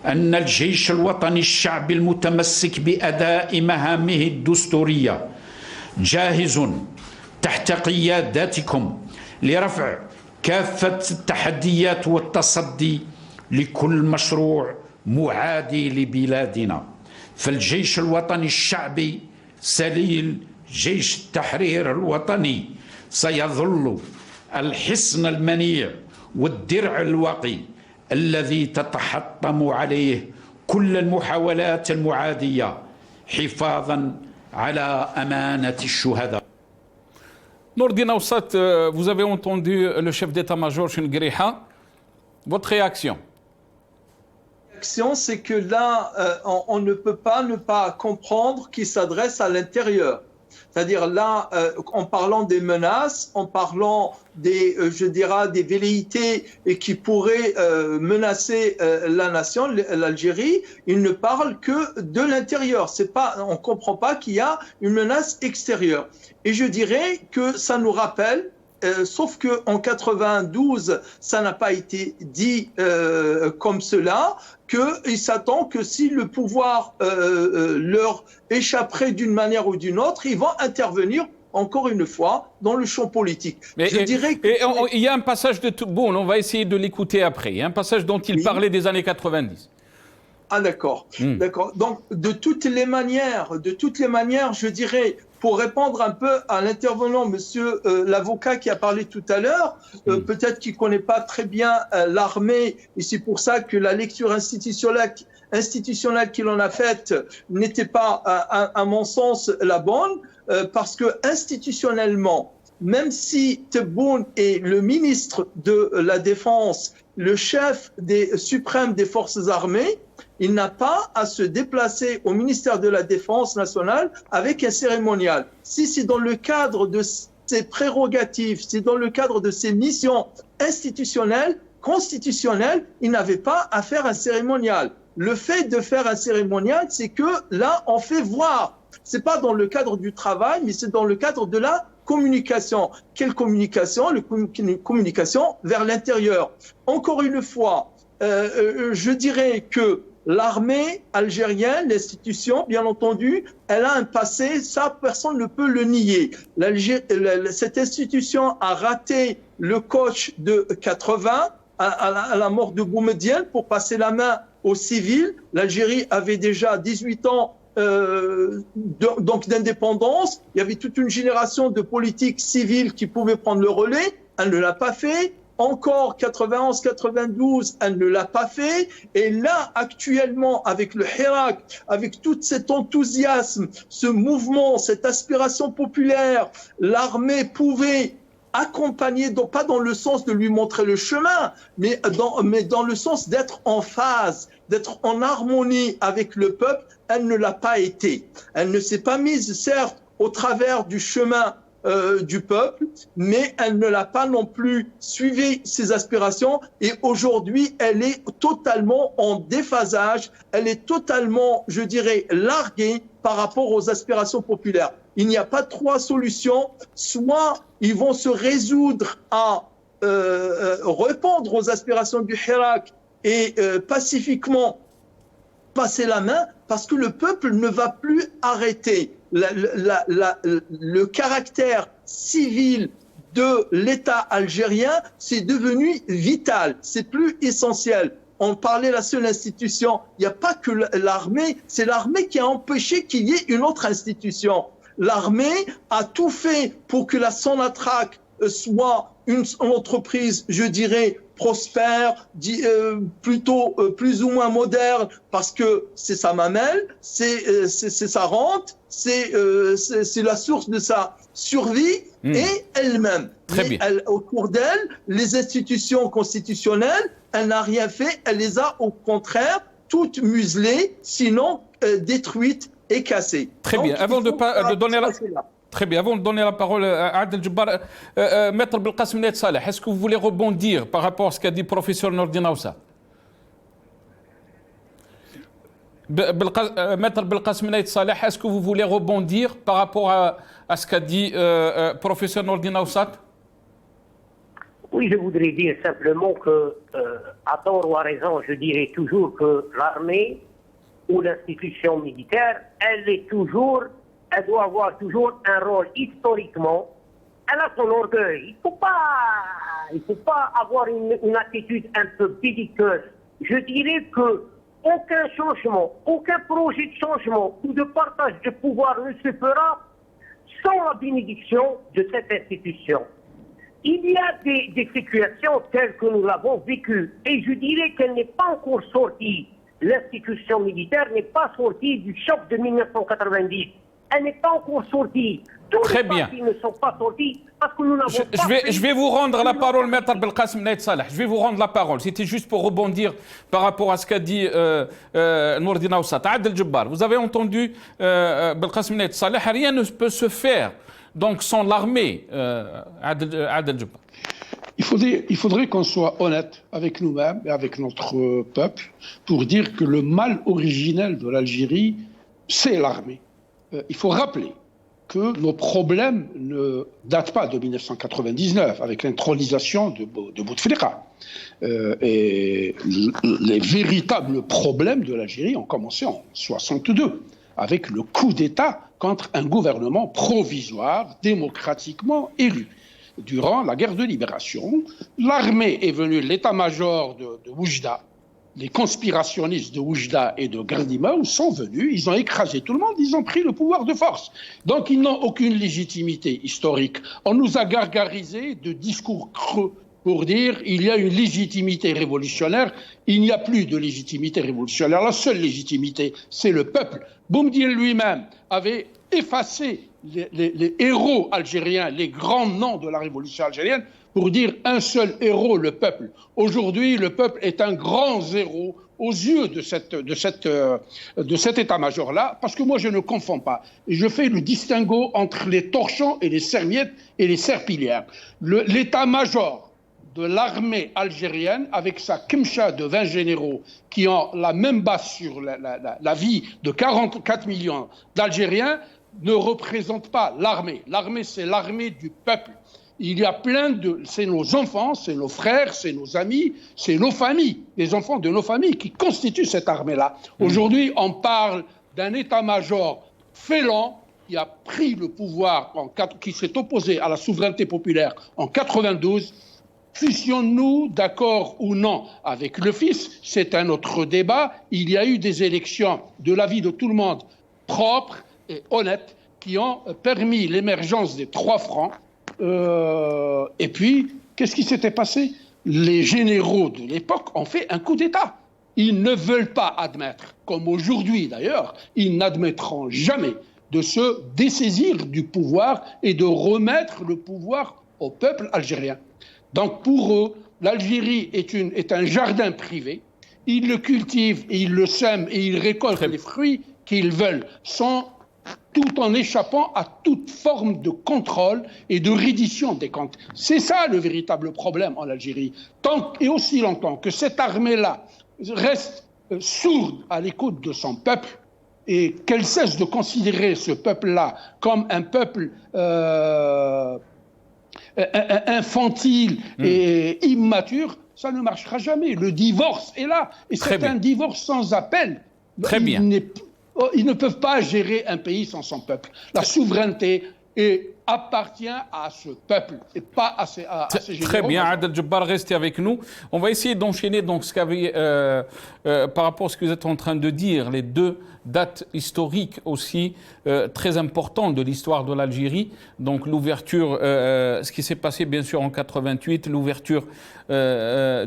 أن الجيش الوطني الشعبي المتمسك بأداء مهامه الدستورية جاهز تحت قياداتكم لرفع كافة التحديات والتصدي لكل مشروع معادي لبلادنا. فالجيش الوطني الشعبي سليل جيش التحرير الوطني سيظل الحصن المنيع والدرع الوقي الذي تتحطم عليه كل المحاولات المعادية حفاظا على أمانة الشهداء. Nourdine Aoussat, vous avez entendu le chef d'état-major Shingriha. Votre réaction? C'est que là, on ne peut pas ne pas comprendre qu'il s'adresse à l'intérieur. C'est-à-dire là, en parlant des menaces, en parlant des velléités qui pourraient menacer la nation, l'Algérie, il ne parle que de l'intérieur. On ne comprend pas qu'il y a une menace extérieure. Et je dirais que ça nous rappelle, sauf qu'en 92, ça n'a pas été dit comme cela, qu'il s'attend que si le pouvoir leur échapperait d'une manière ou d'une autre, ils vont intervenir encore une fois dans le champ politique. Il y a un passage de Tebboune, on va essayer de l'écouter après. Il y a un passage dont il parlait des années 90. Ah d'accord, d'accord. Donc de toutes les manières, je dirais, pour répondre un peu à l'intervenant, monsieur l'avocat qui a parlé tout à l'heure, peut-être qu'il ne connaît pas très bien l'armée, et c'est pour ça que la lecture institutionnelle qu'il en a faite n'était pas, à mon sens, la bonne, parce que institutionnellement, même si Tebboune est le ministre de la Défense, le chef suprême des forces armées, il n'a pas à se déplacer au ministère de la Défense nationale avec un cérémonial. Si c'est dans le cadre de ses prérogatives, si dans le cadre de ses missions institutionnelles, constitutionnelles, il n'avait pas à faire un cérémonial. Le fait de faire un cérémonial, c'est que là, on fait voir. C'est pas dans le cadre du travail, mais c'est dans le cadre de la communication. Quelle communication? Communication vers l'intérieur. Encore une fois, je dirais que l'armée algérienne, l'institution, bien entendu, elle a un passé, ça personne ne peut le nier. Cette institution a raté le coach de 80 à la mort de Boumedienne pour passer la main aux civils. L'Algérie avait déjà 18 ans donc d'indépendance. Il y avait toute une génération de politiques civiles qui pouvaient prendre le relais. Elle ne l'a pas fait. Encore 91, 92, elle ne l'a pas fait. Et là, actuellement, avec le Hirak, avec tout cet enthousiasme, ce mouvement, cette aspiration populaire, l'armée pouvait accompagner, donc pas dans le sens de lui montrer le chemin, mais dans le sens d'être en phase, d'être en harmonie avec le peuple. Elle ne l'a pas été. Elle ne s'est pas mise, certes, au travers du chemin du peuple, mais elle ne l'a pas non plus suivi ses aspirations, et aujourd'hui elle est totalement en déphasage, elle est totalement, je dirais, larguée par rapport aux aspirations populaires. Il n'y a pas trois solutions, soit ils vont se résoudre à répondre aux aspirations du Hirak et pacifiquement passer la main, parce que le peuple ne va plus arrêter. Le caractère civil de l'État algérien, c'est devenu vital, c'est plus essentiel. On parlait de la seule institution, il n'y a pas que l'armée, c'est l'armée qui a empêché qu'il y ait une autre institution. L'armée a tout fait pour que la Sonatrach soit une entreprise, je dirais, prospère, plutôt plus ou moins moderne, parce que c'est sa mamelle, c'est sa rente, c'est la source de sa survie et elle-même. Très bien. Autour d'elle, les institutions constitutionnelles, elle n'a rien fait, elle les a au contraire toutes muselées, sinon détruites et cassées. Très bien. Avant de donner la... Très bien. Avant de donner la parole à Adel Jabbar, Maître Belkacem Nait Saleh, est-ce que vous voulez rebondir par rapport à ce qu'a dit le professeur Nourdine Naoussa? Maître Belkacem Nait Saleh, est-ce que vous voulez rebondir par rapport à ce qu'a dit le professeur Nourdine Naoussa? Oui, je voudrais dire simplement que, à tort ou à raison, je dirais toujours que l'armée ou l'institution militaire, elle doit avoir toujours un rôle historiquement. Elle a son orgueil. Il faut pas avoir une attitude un peu belliqueuse. Je dirais que aucun changement, aucun projet de changement ou de partage de pouvoir ne se fera sans la bénédiction de cette institution. Il y a des situations telles que nous l'avons vécues et je dirais qu'elle n'est pas encore sortie. L'institution militaire n'est pas sortie du choc de 1990. Elle n'est pas encore sortie. Tous les partis ne sont pas sortis parce que nous n'avons pas... Je vais vous rendre la parole, Maître Belkacem Nait Saleh. Je vais vous rendre la parole. C'était juste pour rebondir par rapport à ce qu'a dit Nourdine Naoussa. Adel Jabbar, vous avez entendu Belkacem Nait Saleh, rien ne peut se faire donc sans l'armée. Adel Jabbar. Il faudrait qu'on soit honnête avec nous-mêmes et avec notre peuple pour dire que le mal originel de l'Algérie, c'est l'armée. Il faut rappeler que nos problèmes ne datent pas de 1999 avec l'intronisation de Bouteflika. Et les véritables problèmes de l'Algérie ont commencé en 1962 avec le coup d'État contre un gouvernement provisoire démocratiquement élu. Durant la guerre de libération, l'armée est venue, l'état-major de Oujda, les conspirationnistes de Oujda et de Gardimao sont venus, ils ont écrasé tout le monde, ils ont pris le pouvoir de force. Donc ils n'ont aucune légitimité historique. On nous a gargarisé de discours creux pour dire il y a une légitimité révolutionnaire. Il n'y a plus de légitimité révolutionnaire. La seule légitimité, c'est le peuple. Boumediene lui-même avait effacé les héros algériens, les grands noms de la révolution algérienne, pour dire un seul héros, le peuple. Aujourd'hui, le peuple est un grand zéro aux yeux de cet état-major-là, parce que moi, je ne confonds pas. Et je fais le distinguo entre les torchons et les serviettes et les serpillières. L'état-major de l'armée algérienne, avec sa kemcha de 20 généraux qui ont la même base sur la vie de 44 millions d'Algériens, ne représente pas l'armée. L'armée, c'est l'armée du peuple. Il y a c'est nos enfants, c'est nos frères, c'est nos amis, c'est nos familles, les enfants de nos familles qui constituent cette armée-là. Aujourd'hui, on parle d'un état-major félon qui a pris le pouvoir, qui s'est opposé à la souveraineté populaire en 92. Fusions-nous d'accord ou non avec le fils? C'est un autre débat. Il y a eu des élections de l'avis de tout le monde propres et honnêtes qui ont permis l'émergence des 3 francs. Et puis, qu'est-ce qui s'était passé? Les généraux de l'époque ont fait un coup d'État. Ils ne veulent pas admettre, comme aujourd'hui d'ailleurs, ils n'admettront jamais de se dessaisir du pouvoir et de remettre le pouvoir au peuple algérien. Donc pour eux, l'Algérie est un jardin privé. Ils le cultivent, et ils le sèment et ils récoltent les fruits qu'ils veulent, tout en échappant à toute forme de contrôle et de reddition des comptes. C'est ça le véritable problème en Algérie. Tant et aussi longtemps que cette armée-là reste sourde à l'écoute de son peuple et qu'elle cesse de considérer ce peuple-là comme un peuple infantile et immature, ça ne marchera jamais. Le divorce est là. Et c'est un divorce sans appel. Très bien. Ils ne peuvent pas gérer un pays sans son peuple. La souveraineté est appartient à ce peuple et pas à ces généraux. Très bien, Adel Jabbar, restez avec nous. On va essayer d'enchaîner donc par rapport à ce que vous êtes en train de dire, les deux dates historiques aussi très importantes de l'histoire de l'Algérie. Donc l'ouverture, ce qui s'est passé bien sûr en 88, l'ouverture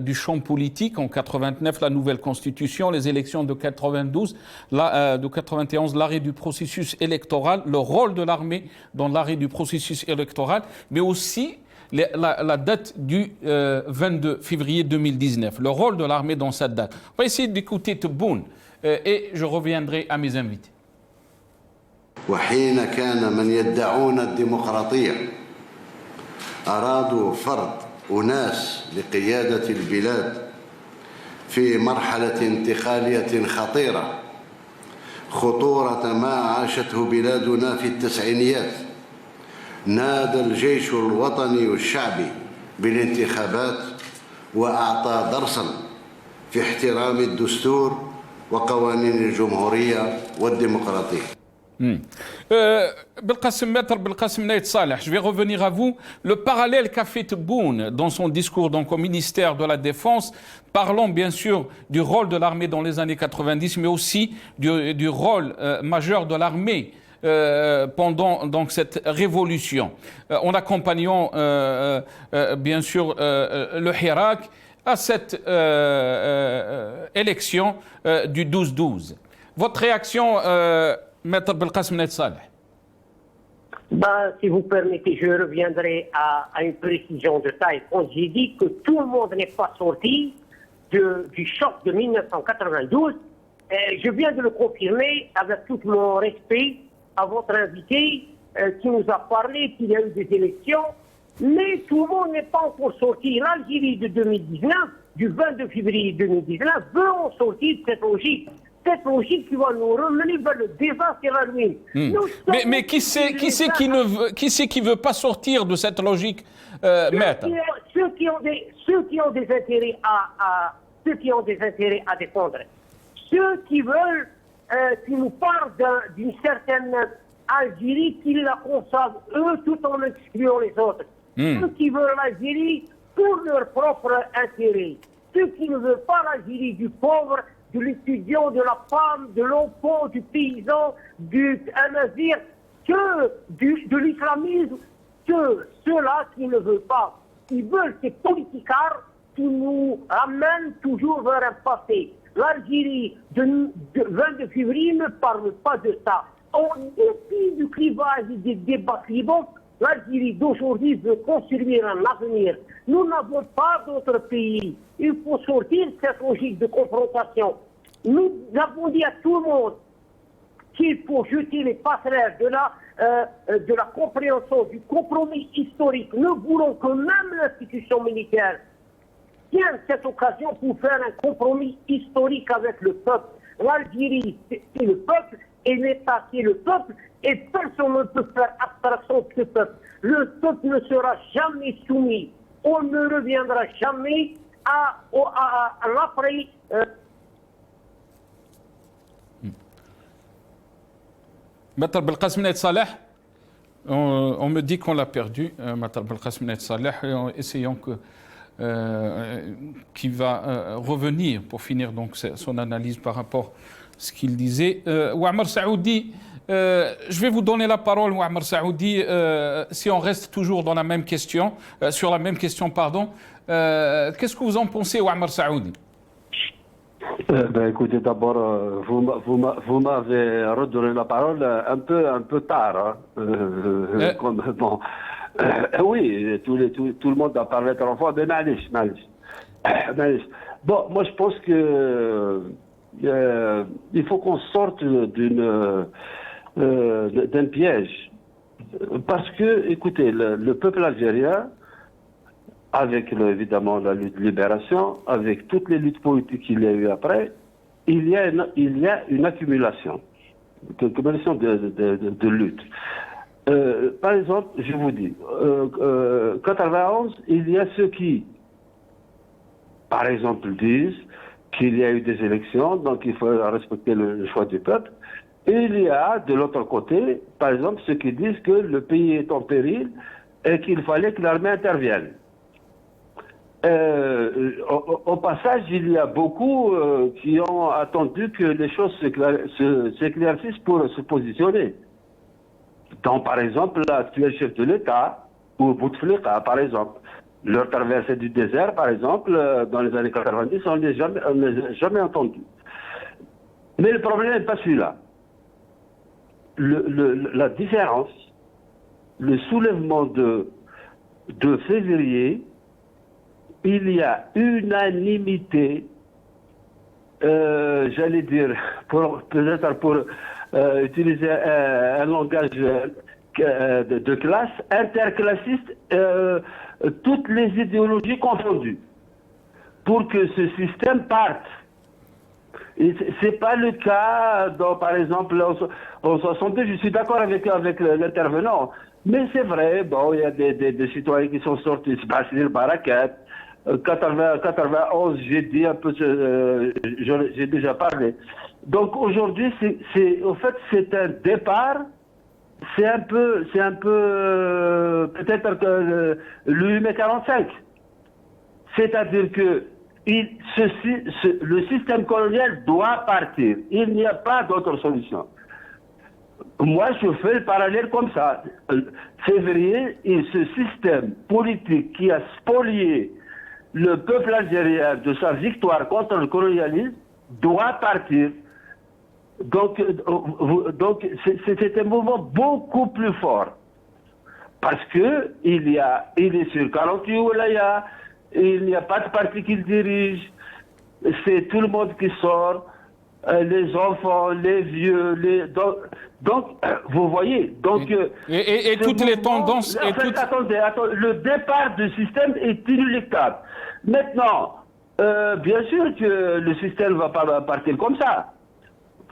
du champ politique en 89, la nouvelle constitution, les élections de 92, de 91, l'arrêt du processus électoral, le rôle de l'armée dans l'arrêt du processus électoral, mais aussi la date du 22 février 2019, le rôle de l'armée dans cette date. On va essayer d'écouter Tebboune et je reviendrai à mes invités. وحين كان من يدعون الديمقراطية أرادوا فرض أناس لقيادة البلاد في مرحلة انتقالية خطيرة خطورة ما عاشته بلادنا في التسعينيات نادى الجيش الوطني والشعبي بالانتخابات وأعطى درسا في احترام الدستور وقوانين الجمهورية والديمقراطية. Belkacem Naït Saleh, je vais revenir à vous. Le parallèle qu'a fait Tebboune dans son discours donc, au ministère de la Défense, parlons bien sûr du rôle de l'armée dans les années 90, mais aussi du rôle majeur de l'armée pendant donc, cette révolution. En accompagnant bien sûr le Hirak à cette élection du 12-12. Votre réaction Maître Belkacem Naït Saleh. Si vous permettez, je reviendrai à une précision de taille. Quand j'ai dit que tout le monde n'est pas sorti du choc de 1992, je viens de le confirmer avec tout mon respect à votre invité qui nous a parlé qu'il y a eu des élections, mais tout le monde n'est pas encore sorti. L'Algérie de 2019, du 22 février 2019, veut en sortir de cette logique. Cette logique qui va nous remener vers le désastre et la ruine. Mais qui c'est qui veut pas sortir de cette logique, maître? Ceux qui ont des intérêts à défendre. Ceux qui veulent, qui nous parlent d'une certaine Algérie qui la conçoivent eux tout en excluant les autres. Ceux qui veulent l'Algérie pour leur propre intérêt. Ceux qui ne veulent pas l'Algérie du pauvre, de l'étudiant, de la femme, de l'enfant, du paysan, du nazir, de l'islamisme, que ceux-là qui ne veulent pas. Ils veulent ces politicards qui nous ramènent toujours vers un passé. L'Algérie de 22 février ne parle pas de ça. En dépit du clivage et des débats clivants, l'Algérie d'aujourd'hui veut construire un avenir. Nous n'avons pas d'autre pays. Il faut sortir de cette logique de confrontation. Nous avons dit à tout le monde qu'il faut jeter les passerelles de la compréhension, du compromis historique. Nous voulons que même l'institution militaire tienne cette occasion pour faire un compromis historique avec le peuple. L'Algérie, c'est le peuple, et l'État, c'est le peuple, et personne ne peut faire abstraction de ce peuple. Le peuple ne sera jamais soumis. On ne reviendra jamais à l'après. Maître Belkacem Naït Saleh, on me dit qu'on l'a perdu, Maître Belkacem Naït Saleh, essayons qu'il va revenir pour finir donc son analyse par rapport à ce qu'il disait. Ouammar Saoudi, je vais vous donner la parole, Ouammar Saoudi, si on reste toujours dans la même question, sur la même question, pardon. Qu'est-ce que vous en pensez, Ouammar Saoudi? Écoutez, d'abord, vous m'avez redonné la parole un peu tard. Oui, tout le monde a parlé 3 fois, mais معليش. Bon, moi je pense que il faut qu'on sorte d'un piège. Parce que, écoutez, le peuple algérien, avec évidemment la lutte de libération, avec toutes les luttes politiques qu'il y a eu après, il y a une accumulation de luttes. Par exemple, je vous dis, 91, il y a ceux qui, par exemple, disent qu'il y a eu des élections, donc il faut respecter le choix du peuple. Il y a de l'autre côté, par exemple, ceux qui disent que le pays est en péril et qu'il fallait que l'armée intervienne. Au passage, il y a beaucoup qui ont attendu que les choses s'éclaircissent pour se positionner. Donc, par exemple, l'actuel chef de l'État, ou Bouteflika, par exemple, leur traversée du désert, par exemple, dans les années 90, on ne les a jamais entendus. Mais le problème n'est pas celui-là. La différence, le soulèvement de février, il y a unanimité, j'allais dire, peut-être pour utiliser un langage de classe, interclassiste, toutes les idéologies confondues, pour que ce système parte. C'est pas le cas, par exemple, en 62, je suis d'accord avec l'intervenant, mais c'est vrai, bon, il y a des citoyens qui sont sortis, c'est Basile Barakat, 91, j'ai dit un peu, j'ai déjà parlé. Donc aujourd'hui, au fait, c'est un départ, c'est un peu peut-être le mai 45. C'est-à-dire que le système colonial doit partir. Il n'y a pas d'autre solution. Moi, je fais le parallèle comme ça. Février, et ce système politique qui a spolié le peuple algérien de sa victoire contre le colonialisme doit partir. Donc c'est un mouvement beaucoup plus fort. Parce que il est sur 48 wilayas, il n'y a pas de parti qui le dirige, c'est tout le monde qui sort, les enfants, les vieux, donc vous voyez, donc et toutes les tendances. Attendez, le départ du système est inéluctable. Maintenant, bien sûr que le système ne va pas partir comme ça.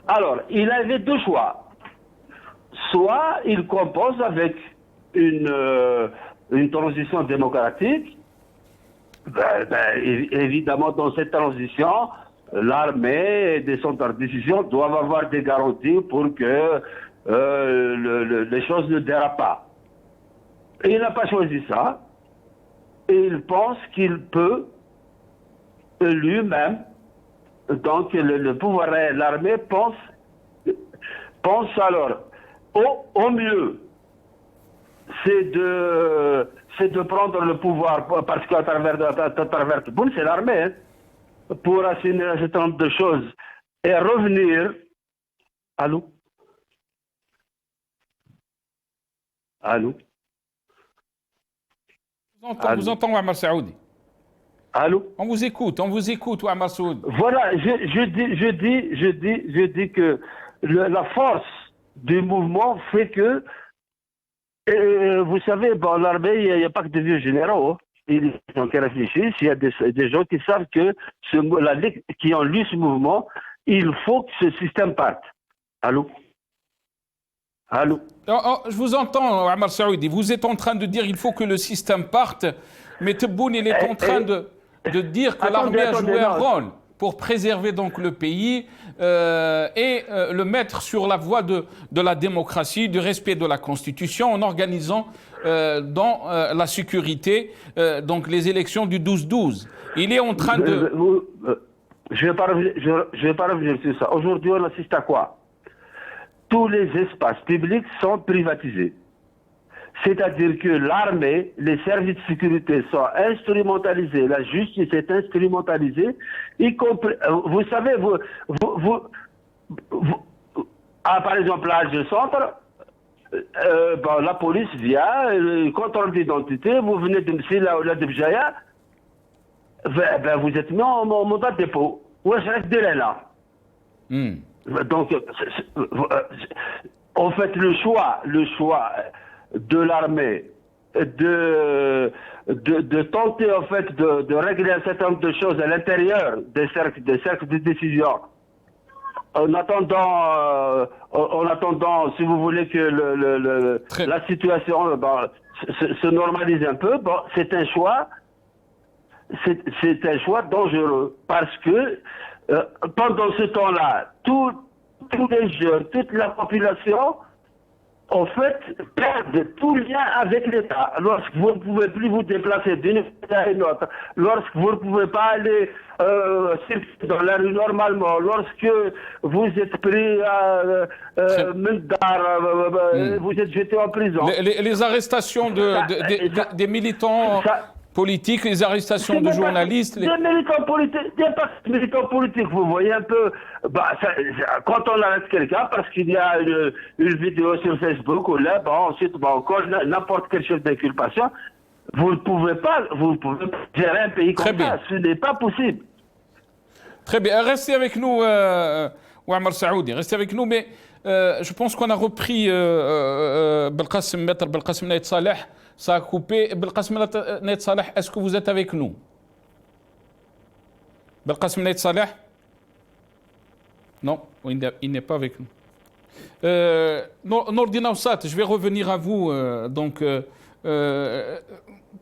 Alors, il avait deux choix. Soit il compose avec une transition démocratique. Évidemment, dans cette transition, l'armée et des centres de décision doivent avoir des garanties pour que les choses ne dérapent pas. Et il n'a pas choisi ça. Et il pense qu'il peut lui-même, donc le pouvoir, l'armée pense alors, au mieux, c'est de prendre le pouvoir, parce qu'à travers Tebboune, c'est l'armée, hein, pour assumer un certain nombre de choses et revenir. Allô? On vous entend, Ouammar Saoudi. Allô? On vous écoute, Ouammar Saoudi. Voilà, je dis que la force du mouvement fait que, vous savez, dans l'armée, il n'y a pas que des vieux généraux. Hein. Il y a des gens qui réfléchissent, il y a des gens qui savent que, qui ont lu ce mouvement, il faut que ce système parte. Allô? Je vous entends, Ouammar Saoudi. Vous êtes en train de dire qu'il faut que le système parte, mais Tebboune, il est en train de dire que l'armée a joué un rôle pour préserver donc le pays et le mettre sur la voie de la démocratie, du respect de la Constitution, en organisant dans la sécurité donc les élections du 12-12. Il est en train de... Je vais pas revenir sur ça. Aujourd'hui, on assiste à quoi? Tous les espaces publics sont privatisés. C'est-à-dire que l'armée, les services de sécurité sont instrumentalisés, la justice est instrumentalisée, y compris, vous savez, par exemple, à Alger Centre, la police vient, contrôle d'identité, vous venez de Msila ou de Bjaya, vous êtes mis en mandat de dépôt. Ouais, je reste de là. Donc, en fait, le choix de l'armée de tenter en fait de régler un certain nombre de choses à l'intérieur des cercles de décision, en attendant, si vous voulez que la situation se normalise un peu, c'est un choix dangereux parce que pendant ce temps-là, tous les jeunes, toute la population, en fait, perdent tout lien avec l'État. Lorsque vous ne pouvez plus vous déplacer d'une ville à une autre, lorsque vous ne pouvez pas aller dans la rue normalement, lorsque vous êtes pris à Mendar, vous êtes jeté en prison. Les arrestations des militants politiques, les arrestations de journalistes... Des militants politiques, vous voyez un peu... quand on arrête quelqu'un, parce qu'il y a une vidéo sur Facebook, ou là, ensuite, encore n'importe quel chef d'inculpation, vous ne pouvez pas gérer un pays comme ça. Ce n'est pas possible. Très bien. Restez avec nous, Ouammar Saoudi. Restez avec nous, mais je pense qu'on a repris Maître Belkacem Naït Saleh. Ça a coupé. Belkacem Naït Saleh, est-ce que vous êtes avec nous? Belkacem Naït Saleh? Non, il n'est pas avec nous. Nourdine Naoussat, je vais revenir à vous.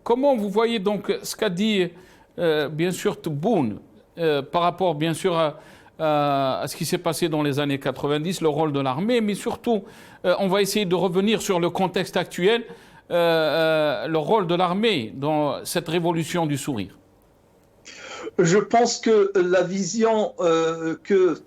Comment vous voyez donc ce qu'a dit bien sûr Tebboune par rapport bien sûr à ce qui s'est passé dans les années 90, le rôle de l'armée, mais surtout on va essayer de revenir sur le contexte actuel, le rôle de l'armée dans cette révolution du sourire. Je pense que la vision que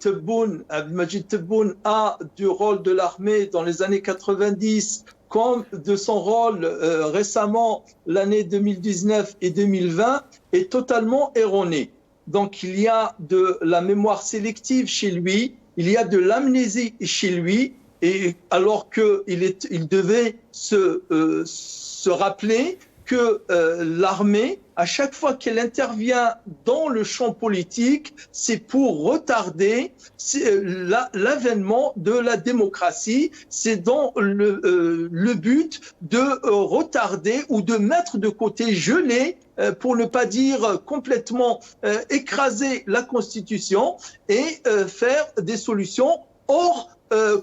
Abdelmajid Tebboune a du rôle de l'armée dans les années 90, comme de son rôle récemment, l'année 2019 et 2020, est totalement erronée. Donc il y a de la mémoire sélective chez lui, il y a de l'amnésie chez lui, et alors qu'il devait se rappeler que l'armée, à chaque fois qu'elle intervient dans le champ politique, c'est pour retarder l'avènement de la démocratie. C'est dans le but de retarder ou de mettre de côté, geler, pour ne pas dire complètement écraser la Constitution et faire des solutions hors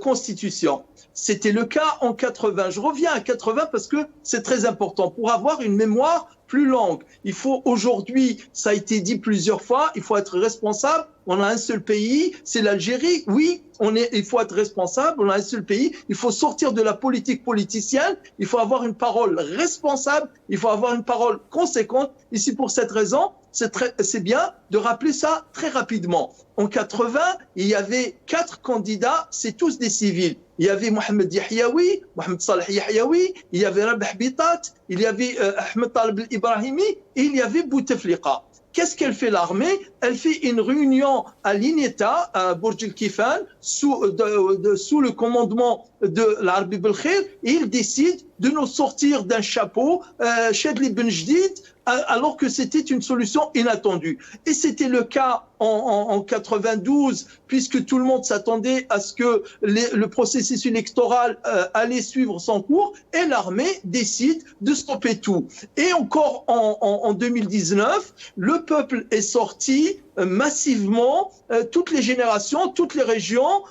Constitution. C'était le cas en 80. Je reviens à 80 parce que c'est très important pour avoir une mémoire plus longue. Il faut aujourd'hui, ça a été dit plusieurs fois, il faut être responsable. On a un seul pays, c'est l'Algérie. Oui, il faut être responsable. On a un seul pays. Il faut sortir de la politique politicienne. Il faut avoir une parole responsable. Il faut avoir une parole conséquente. Ici, pour cette raison, c'est bien de rappeler ça très rapidement. En 80, il y avait 4 candidats, c'est tous des civils. Il y avait Mohamed Yahyaoui, Mohamed Saleh Yahyaoui, il y avait Rabah Bitat, il y avait Ahmed Talib al-Ibrahimi et il y avait Bouteflika. Qu'est-ce qu'elle fait l'armée? Elle fait une réunion à l'INETA, à Bourj el-Kifan, sous le commandement de l'Arbi Belkhir, et il décide de nous sortir d'un chapeau, Chedli Ben Jdid, alors que c'était une solution inattendue. Et c'était le cas en 92, puisque tout le monde s'attendait à ce que le processus électoral allait suivre son cours, et l'armée décide de stopper tout. Et encore en 2019, le peuple est sorti massivement, toutes les générations, toutes les régions,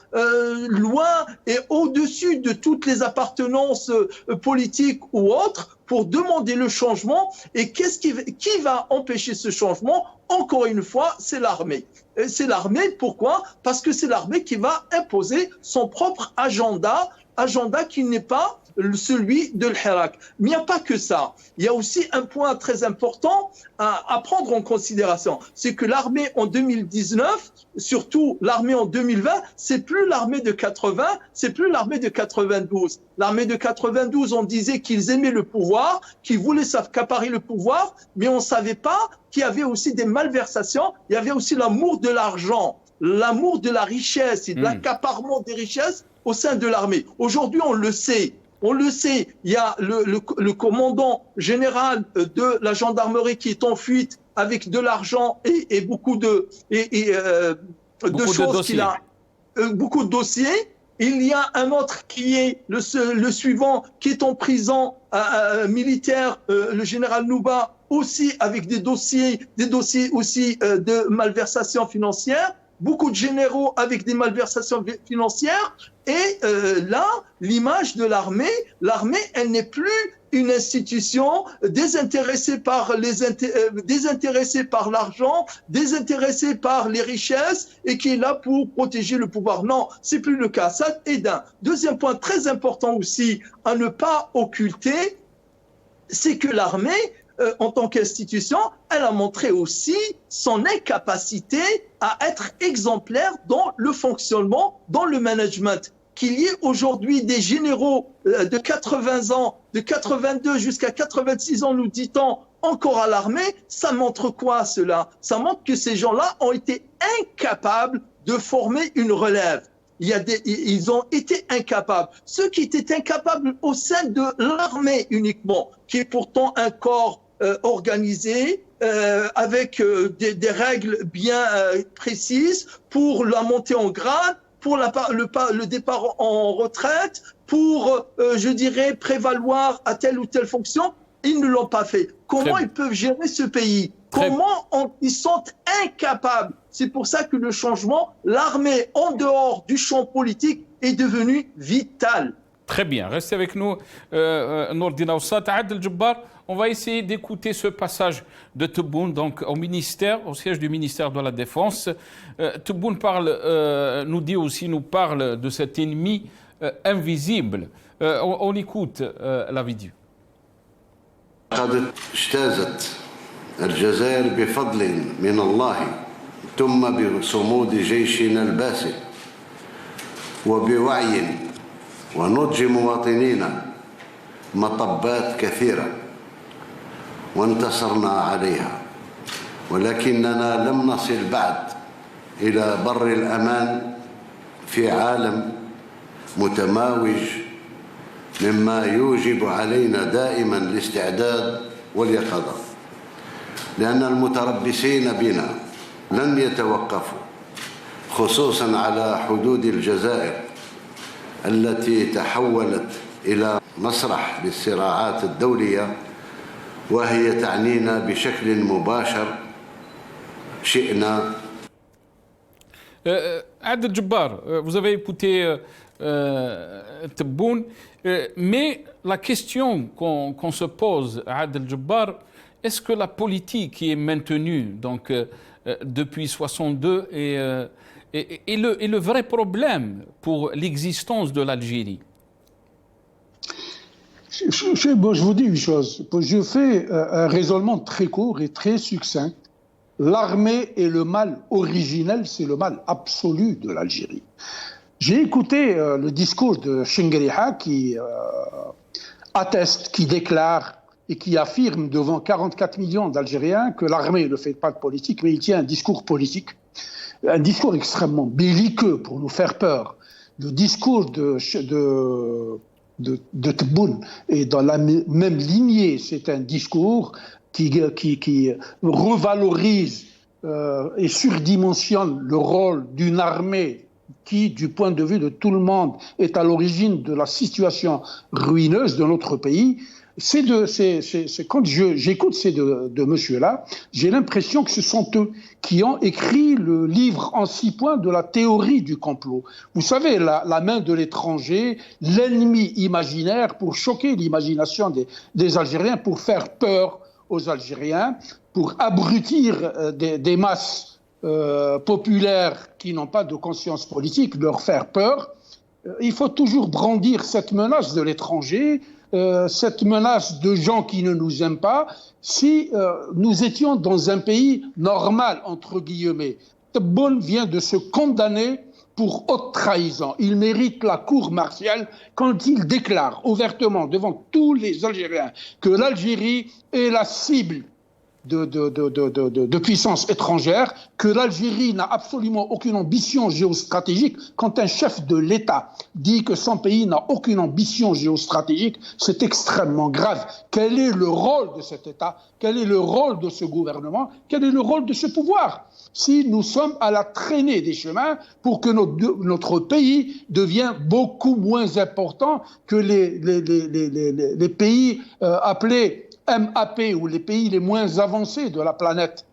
loin et au-dessus de toutes les appartenances politiques ou autres, pour demander le changement. Et qui va empêcher ce changement? Encore une fois, c'est l'armée. C'est l'armée, pourquoi? Parce que c'est l'armée qui va imposer son propre agenda qui n'est pas celui de l'Hirak. Mais il n'y a pas que ça. Il y a aussi un point très important à prendre en considération. C'est que l'armée en 2019, surtout l'armée en 2020, c'est plus l'armée de 80, c'est plus l'armée de 92. L'armée de 92, on disait qu'ils aimaient le pouvoir, qu'ils voulaient s'accaparer le pouvoir, mais on ne savait pas qu'il y avait aussi des malversations, il y avait aussi l'amour de l'argent, l'amour de la richesse et de l'accaparement des richesses au sein de l'armée. Aujourd'hui, on le sait. On le sait, il y a le commandant général de la gendarmerie qui est en fuite avec de l'argent et beaucoup de choses qu'il a, beaucoup de dossiers. Il y a un autre qui est le suivant, qui est en prison militaire, le général Nouba, aussi avec des dossiers aussi de malversation financière. Beaucoup de généraux avec des malversations financières. Et là, l'image de l'armée, elle n'est plus une institution désintéressée par désintéressée par l'argent, désintéressée par les richesses et qui est là pour protéger le pouvoir. Non, c'est plus le cas. Ça est d'un. Deuxième point très important aussi à ne pas occulter, c'est que l'armée, en tant qu'institution, elle a montré aussi son incapacité à être exemplaire dans le fonctionnement, dans le management. Qu'il y ait aujourd'hui des généraux de 80 ans, de 82 jusqu'à 86 ans, nous dit-on, encore à l'armée, ça montre quoi cela? Ça montre que ces gens-là ont été incapables de former une relève. Ils ont été incapables. Ceux qui étaient incapables au sein de l'armée uniquement, qui est pourtant un corps organisé, avec des règles bien précises pour la montée en grade, pour le départ en retraite, pour, je dirais, prévaloir à telle ou telle fonction, ils ne l'ont pas fait. Comment ils peuvent gérer ce pays? Comment ils sont incapables? C'est pour ça que le changement, l'armée en dehors du champ politique est devenue vitale. Très bien, restez avec nous, Nourdine Aoussat. Adel Djebbar, on va essayer d'écouter ce passage de Tebboune, donc au siège du ministère de la Défense. Tebboune nous parle de cet ennemi invisible. On écoute la vidéo. قد اجتازت الجزائر بفضل من الله ثم بصمود جيشنا الباسل وبوعي ونضج مواطنينا مطبات كثيرة وانتصرنا عليها، ولكننا لم نصل بعد إلى بر الأمان في عالم متماوج مما يوجب علينا دائما الاستعداد واليقظة، لأن المتربصين بنا لن يتوقفوا، خصوصا على حدود الجزائر التي تحولت إلى مسرح للصراعات الدولية وهي تعنينا بشكل مباشر شئنا. Adel Djebbar, vous avez écouté Tebboune, mais la question qu'on se pose à Adel Djebbar, est-ce que la politique qui est maintenue donc, depuis 62 est le vrai problème pour l'existence de l'Algérie? Je vous dis une chose, je fais un raisonnement très court et très succinct. L'armée est le mal originel, c'est le mal absolu de l'Algérie. J'ai écouté le discours de Chengueriha qui atteste, qui déclare et qui affirme devant 44 millions d'Algériens que l'armée ne fait pas de politique, mais il tient un discours politique, un discours extrêmement belliqueux pour nous faire peur. Le discours de Tebboune est dans la même lignée, c'est un discours qui revalorise et surdimensionne le rôle d'une armée qui, du point de vue de tout le monde, est à l'origine de la situation ruineuse de notre pays. Quand j'écoute ces deux messieurs-là, j'ai l'impression que ce sont eux qui ont écrit le livre en 6 points de la théorie du complot. Vous savez, la main de l'étranger, l'ennemi imaginaire pour choquer l'imagination des Algériens, pour faire peur aux Algériens, pour abrutir des masses populaires qui n'ont pas de conscience politique, leur faire peur. Il faut toujours brandir cette menace de l'étranger, cette menace de gens qui ne nous aiment pas. Si nous étions dans un pays normal, entre guillemets, Tebboune vient de se condamner pour haute trahison. Il mérite la cour martiale quand il déclare ouvertement devant tous les Algériens que l'Algérie est la cible de puissances étrangères, que l'Algérie n'a absolument aucune ambition géostratégique. Quand un chef de l'État dit que son pays n'a aucune ambition géostratégique, c'est extrêmement grave. Quel est le rôle de cet État? Quel est le rôle de ce gouvernement? Quel est le rôle de ce pouvoir? Si nous sommes à la traînée des chemins pour que notre pays devienne beaucoup moins important que les pays appelés MAP ou les pays les moins avancés de la planète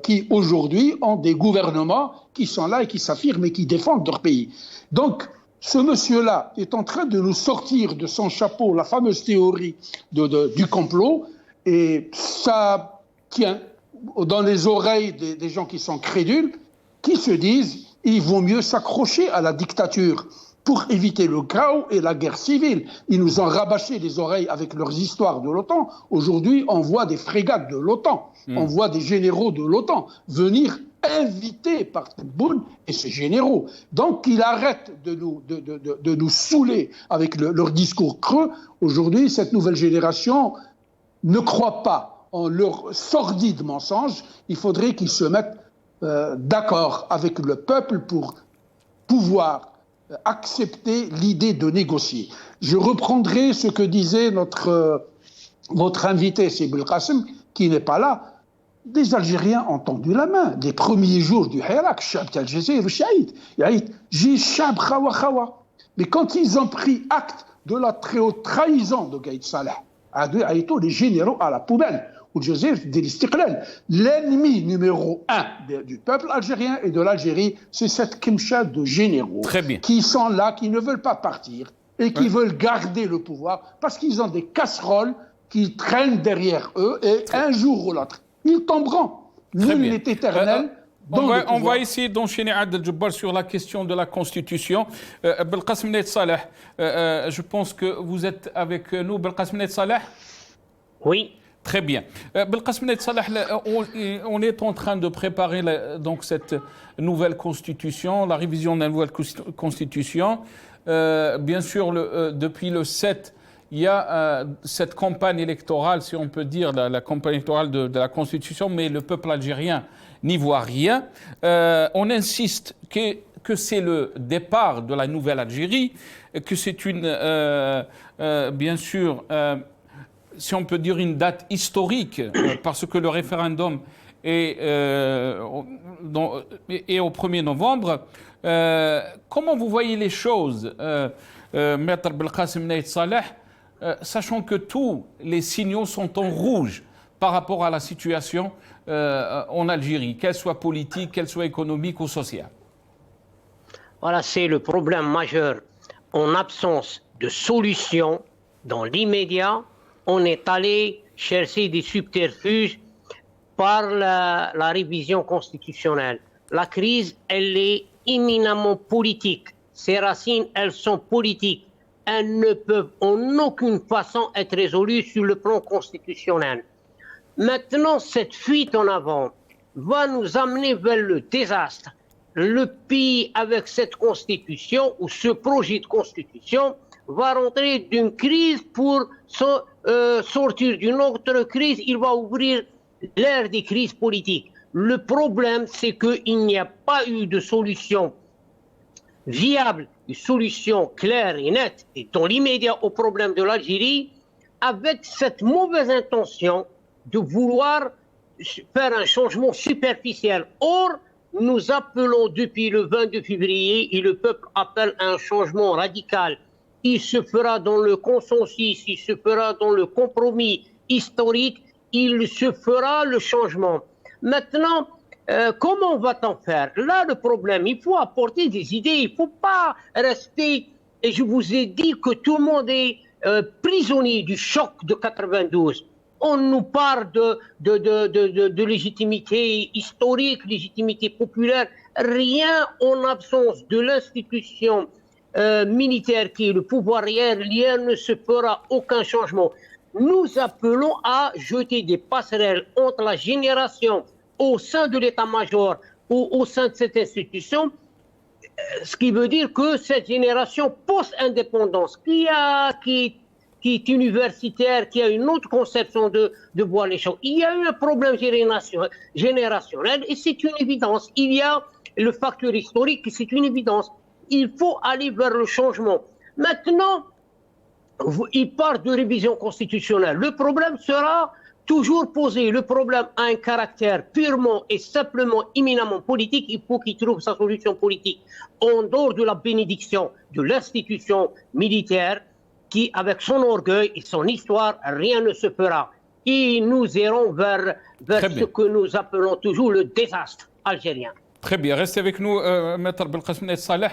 qui aujourd'hui ont des gouvernements qui sont là et qui s'affirment et qui défendent leur pays. Donc ce monsieur-là est en train de nous sortir de son chapeau la fameuse théorie du complot, et ça tient dans les oreilles des gens qui sont crédules, qui se disent il vaut mieux s'accrocher à la dictature pour éviter le chaos et la guerre civile. Ils nous ont rabâché les oreilles avec leurs histoires de l'OTAN. Aujourd'hui, on voit des frégates de l'OTAN, on voit des généraux de l'OTAN venir invités par Tebboune et ses généraux. Donc, qu'ils arrêtent de nous saouler avec leur discours creux. Aujourd'hui, cette nouvelle génération ne croit pas en leurs sordides mensonges. Il faudrait qu'ils se mettent d'accord avec le peuple pour pouvoir accepter l'idée de négocier. Je reprendrai ce que disait votre invité, c'est Belkacem, qui n'est pas là. Les Algériens ont tendu la main. Des premiers jours du Hirak, Chab Al-Jazeera, J'ai Chab Khawa Khawa. Mais quand ils ont pris acte de la très haute trahison de Gaïd Salah, les généraux à la poubelle, l'ennemi numéro 1 du peuple algérien et de l'Algérie, c'est cette kimcha de généraux qui sont là, qui ne veulent pas partir et qui veulent garder le pouvoir parce qu'ils ont des casseroles qui traînent derrière eux et un jour ou l'autre, ils tomberont. Nul n'est éternel. On va essayer d'enchaîner Adel Djebbar sur la question de la Constitution. Belkacem Nait Saleh, je pense que vous êtes avec nous. Belkacem Nait Saleh ? Oui. Très bien. Belkacem Nait Saleh, on est en train de préparer donc cette nouvelle Constitution, la révision de la nouvelle Constitution. Bien sûr, depuis le 7, il y a cette campagne électorale, si on peut dire, la campagne électorale de la Constitution, mais le peuple algérien n'y voit rien. On insiste que c'est le départ de la nouvelle Algérie, que c'est bien sûr, si on peut dire, une date historique, parce que le référendum est au 1er novembre. Comment vous voyez les choses, Maître Belkacem Nait Saleh, sachant que tous les signaux sont en rouge par rapport à la situation en Algérie, qu'elle soit politique, qu'elle soit économique ou sociale? Voilà, c'est le problème majeur. En absence de solution, dans l'immédiat, on est allé chercher des subterfuges par la révision constitutionnelle. La crise, elle est éminemment politique. Ses racines, elles sont politiques. Elles ne peuvent en aucune façon être résolues sur le plan constitutionnel. Maintenant, cette fuite en avant va nous amener vers le désastre. Le pays, avec cette constitution ou ce projet de constitution, va rentrer d'une crise pour sortir d'une autre crise. Il va ouvrir l'ère des crises politiques. Le problème, c'est qu'il n'y a pas eu de solution viable, une solution claire et nette, et dans l'immédiat au problème de l'Algérie, avec cette mauvaise intention de vouloir faire un changement superficiel. Or, nous appelons depuis le 22 février, et le peuple appelle à un changement radical. Il se fera dans le consensus, il se fera dans le compromis historique, il se fera le changement. Maintenant, comment va-t-on faire? Là, le problème, il faut apporter des idées, il ne faut pas rester... Et je vous ai dit que tout le monde est prisonnier du choc de 92. On nous parle de légitimité historique, légitimité populaire. Rien en absence de l'institution militaire qui est le pouvoir réel, rien ne se fera, aucun changement. Nous appelons à jeter des passerelles entre la génération au sein de l'état-major ou au sein de cette institution, ce qui veut dire que cette génération post-indépendance, qui est universitaire, qui a une autre conception de voir les choses. Il y a eu un problème générationnel et c'est une évidence. Il y a le facteur historique, c'est une évidence. Il faut aller vers le changement. Maintenant, il part de révision constitutionnelle. Le problème sera toujours posé. Le problème a un caractère purement et simplement, éminemment politique. Il faut qu'il trouve sa solution politique en dehors de la bénédiction de l'institution militaire qui, avec son orgueil et son histoire, rien ne se fera. Et nous irons vers ce que nous appelons toujours le désastre algérien. Très bien, restez avec nous, Maître Belkacem Saleh.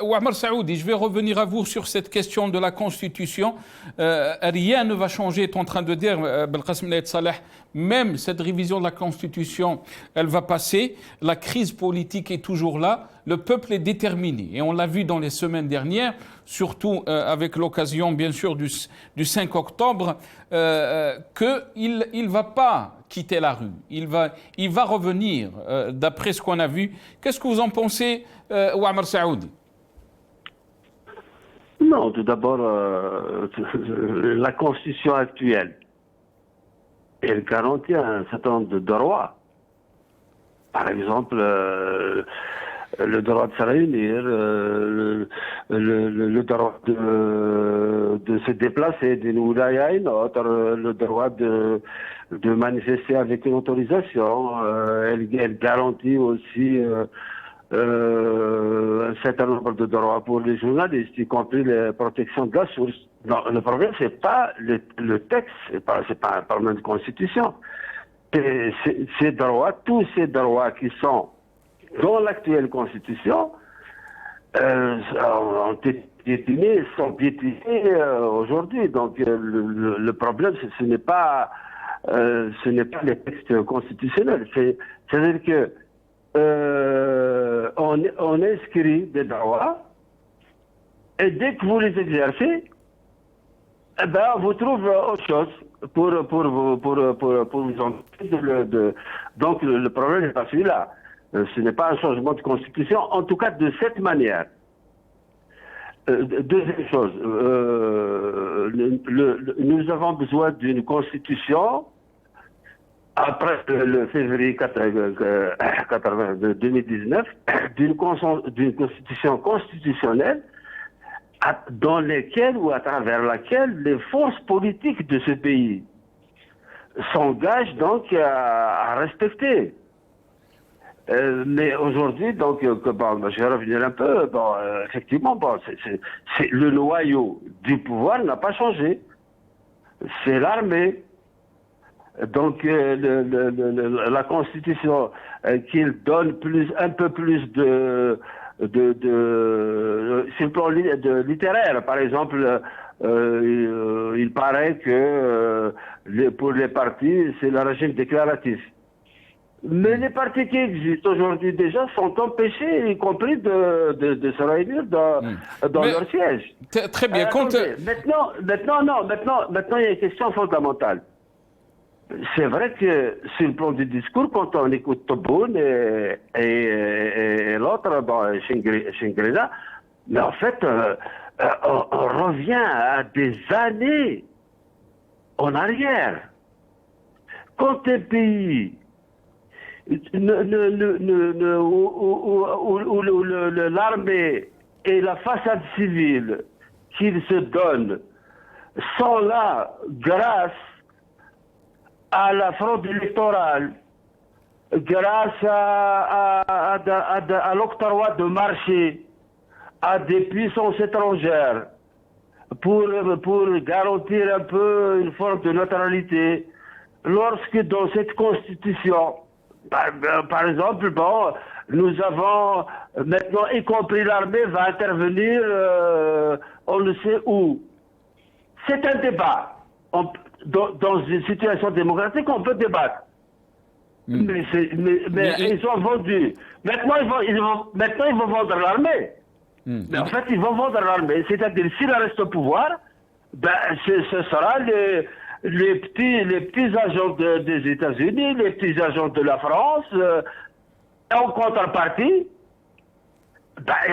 Ouamar Saoudi, je vais revenir à vous sur cette question de la Constitution. Rien ne va changer, est en train de dire Belkacem Saleh. Même cette révision de la Constitution, elle va passer. La crise politique est toujours là. Le peuple est déterminé. Et on l'a vu dans les semaines dernières, surtout avec l'occasion, bien sûr, du 5 octobre, qu'il ne va pas quitter la rue. Il va revenir, d'après ce qu'on a vu. Qu'est-ce que vous en pensez, Ouamar Saoudi? Non, tout d'abord, la Constitution actuelle, elle garantit un certain nombre de droits. Par exemple, le droit de se réunir, le droit de se déplacer d'une wilaya à une autre, le droit de manifester avec une autorisation. Elle garantit aussi un certain nombre de droits pour les journalistes, y compris la protection de la source. Non, le problème, c'est pas le texte, c'est pas un problème de constitution. Ces droits, tous ces droits qui sont dans l'actuelle constitution, ont été piétinés, sont piétinés aujourd'hui. Donc le problème, ce n'est pas les textes constitutionnels. C'est-à-dire que on inscrit des droits et dès que vous les exercez, eh ben, on vous trouve autre chose pour vous empêcher donc le problème n'est pas celui-là. Ce n'est pas un changement de constitution, en tout cas de cette manière. Deuxième chose, nous avons besoin d'une constitution après le février 2019, d'une constitution constitutionnelle dans laquelle ou à travers laquelle les forces politiques de ce pays s'engagent donc à respecter. Mais aujourd'hui, donc, je vais revenir un peu. Effectivement, le noyau du pouvoir n'a pas changé. C'est l'armée. Donc, la Constitution qu'il donne un peu plus sur le plan littéraire, par exemple, il paraît que pour les partis, c'est le régime déclaratif. Mais les partis qui existent aujourd'hui déjà sont empêchés, y compris de se réunir dans leur siège. Très bien. Maintenant, il y a une question fondamentale. C'est vrai que sur le plan du discours, quand on écoute Tebboune et l'autre, Chengrena, mais en fait, on revient à des années en arrière. Quand un pays où l'armée et la façade civile qu'ils se donnent sont là grâce à la fraude électorale, grâce à l'octroi de marché à des puissances étrangères pour garantir un peu une forme de neutralité, lorsque dans cette constitution, par exemple, nous avons maintenant, y compris l'armée, va intervenir, on ne sait où. C'est un débat. Dans une situation démocratique, on peut débattre. Mais ils sont vendus. Maintenant, ils vont vendre l'armée. Mais en fait, ils vont vendre l'armée. C'est-à-dire, s'il reste au pouvoir, ce sera les petits agents des États-Unis, les petits agents de la France, en contrepartie,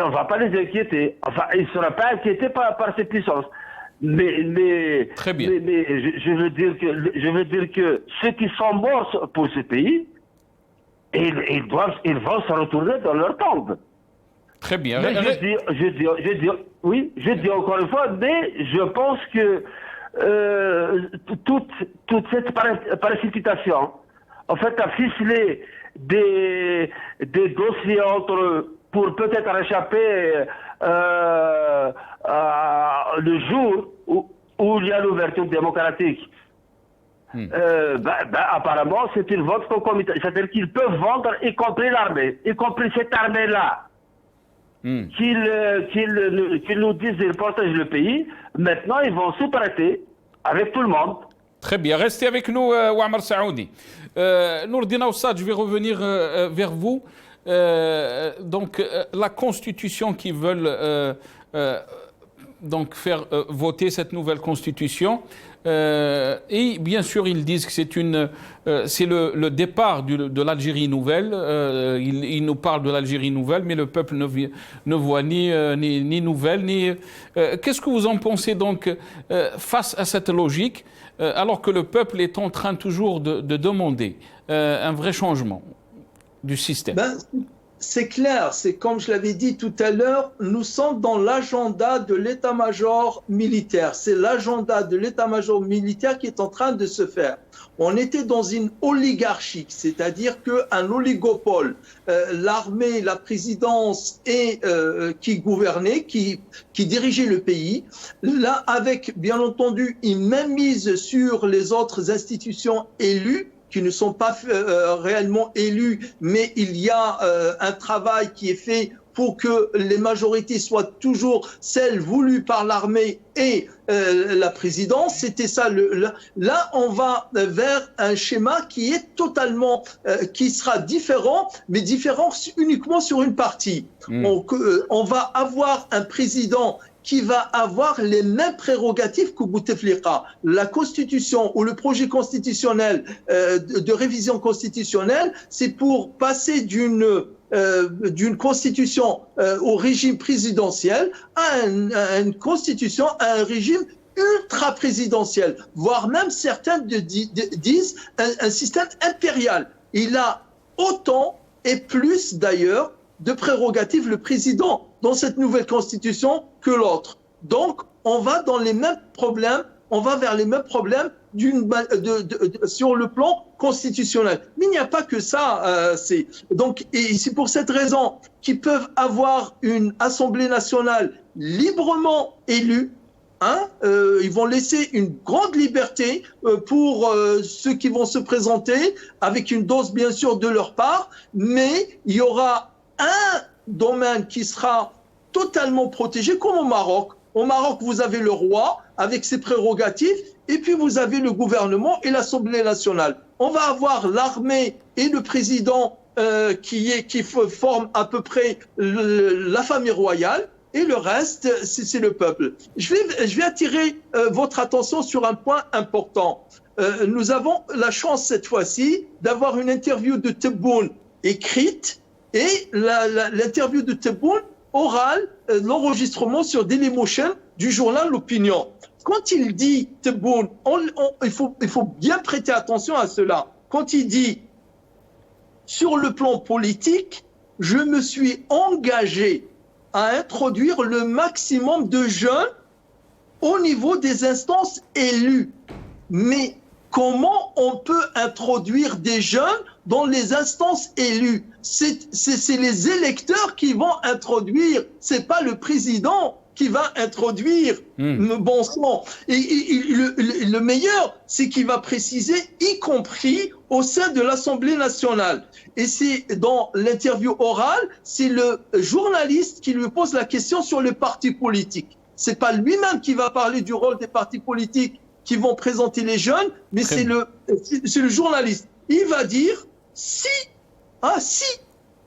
on ne va pas les inquiéter. Enfin, ils ne seront pas inquiétés par ces puissances. Mais je veux dire que ceux qui sont morts pour ce pays, ils vont se retourner dans leur tombe. Très bien. Mais je dis encore une fois, mais je pense que toute cette précipitation, en fait, a ficelé des dossiers entre eux pour peut-être échapper le jour où il y a l'ouverture démocratique. Apparemment, c'est une vente concomitante. C'est-à-dire qu'ils peuvent vendre, y compris l'armée, y compris cette armée-là. Qu'ils nous disent qu'ils protègent le pays. Maintenant, ils vont se prêter avec tout le monde. Très bien. Restez avec nous, Ouammar Saoudi. Nourdine Aoussad, je vais revenir vers vous. Donc, la constitution qu'ils veulent donc faire voter cette nouvelle constitution. Et bien sûr, ils disent que c'est le départ de l'Algérie nouvelle. Ils nous parlent de l'Algérie nouvelle, mais le peuple ne voit ni nouvelle, ni... Qu'est-ce que vous en pensez donc face à cette logique, alors que le peuple est en train toujours de demander un vrai changement du système? C'est clair, c'est comme je l'avais dit tout à l'heure, nous sommes dans l'agenda de l'état-major militaire. C'est l'agenda de l'état-major militaire qui est en train de se faire. On était dans une oligarchie, c'est-à-dire qu'un oligopole, l'armée, la présidence et qui gouvernait, qui dirigeait le pays. Là, avec bien entendu une mainmise sur les autres institutions élues, qui ne sont pas réellement élus, mais il y a un travail qui est fait pour que les majorités soient toujours celles voulues par l'armée et la présidence. C'était ça. Là, on va vers un schéma qui est totalement, qui sera différent, mais différent uniquement sur une partie. On va avoir un président qui va avoir les mêmes prérogatives que Bouteflika. La constitution ou le projet constitutionnel de révision constitutionnelle, c'est pour passer d'une constitution au régime présidentiel à une constitution, à un régime ultra-présidentiel, voire même certains disent un système impérial. Il a autant et plus d'ailleurs de prérogatives le président dans cette nouvelle constitution que l'autre. Donc, on va dans les mêmes problèmes, on va vers les mêmes problèmes sur le plan constitutionnel. Mais il n'y a pas que ça. Et c'est pour cette raison qu'ils peuvent avoir une Assemblée nationale librement élue. Ils vont laisser une grande liberté pour ceux qui vont se présenter, avec une dose bien sûr de leur part, mais il y aura un domaine qui sera totalement protégé, comme au Maroc. Au Maroc, vous avez le roi avec ses prérogatives, et puis vous avez le gouvernement et l'Assemblée nationale. On va avoir l'armée et le président qui forment à peu près la famille royale, et le reste, c'est le peuple. Je vais attirer votre attention sur un point important. Nous avons la chance cette fois-ci d'avoir une interview de Tebboune écrite, et l'interview de Tebboune orale, l'enregistrement sur Dailymotion du journal L'Opinion. Quand il dit, Tebboune, il faut bien prêter attention à cela. Quand il dit, sur le plan politique, je me suis engagé à introduire le maximum de jeunes au niveau des instances élues. Mais comment on peut introduire des jeunes dans les instances élues? C'est les électeurs qui vont introduire, c'est pas le président qui va introduire, bon sang. Et le meilleur, c'est qu'il va préciser, y compris au sein de l'Assemblée nationale. Et c'est dans l'interview orale, c'est le journaliste qui lui pose la question sur les partis politiques. C'est pas lui-même qui va parler du rôle des partis politiques qui vont présenter les jeunes, mais c'est le journaliste. Il va dire, si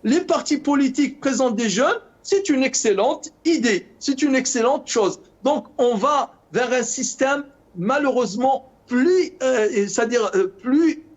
les partis politiques présentent des jeunes, c'est une excellente idée, c'est une excellente chose. Donc, on va vers un système malheureusement plus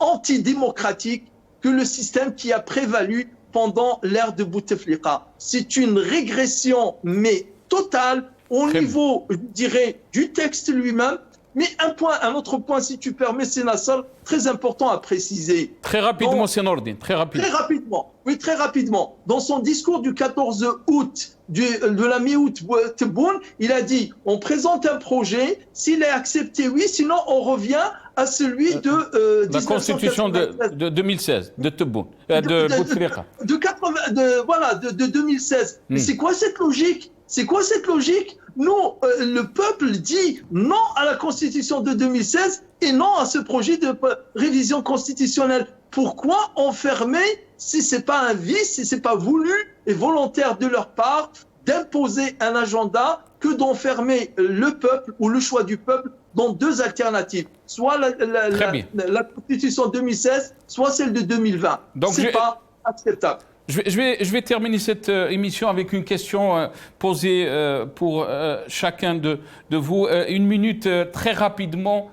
antidémocratique que le système qui a prévalu pendant l'ère de Bouteflika. C'est une régression, mais totale, au niveau, je dirais, du texte lui-même. Mais un autre point, si tu permets, Sénassol, très important à préciser. Très rapidement, Sénordine, très rapidement. Très rapidement, oui, très rapidement. Dans son discours du 14 août, de la mi-août, Tebboune, il a dit, on présente un projet, s'il est accepté, oui, sinon on revient à celui de la constitution de 2016, de Tebboune, de Bouteflika. De 2016. Mais c'est quoi cette logique? C'est quoi cette logique Nous, le peuple dit non à la Constitution de 2016 et non à ce projet de révision constitutionnelle. Pourquoi enfermer si ce n'est pas un vice, si ce n'est pas voulu et volontaire de leur part d'imposer un agenda que d'enfermer le peuple ou le choix du peuple dans deux alternatives, soit la Constitution 2016, soit celle de 2020. Ce n'est pas acceptable. Je vais terminer cette émission avec une question posée pour chacun de vous. Une minute très rapidement,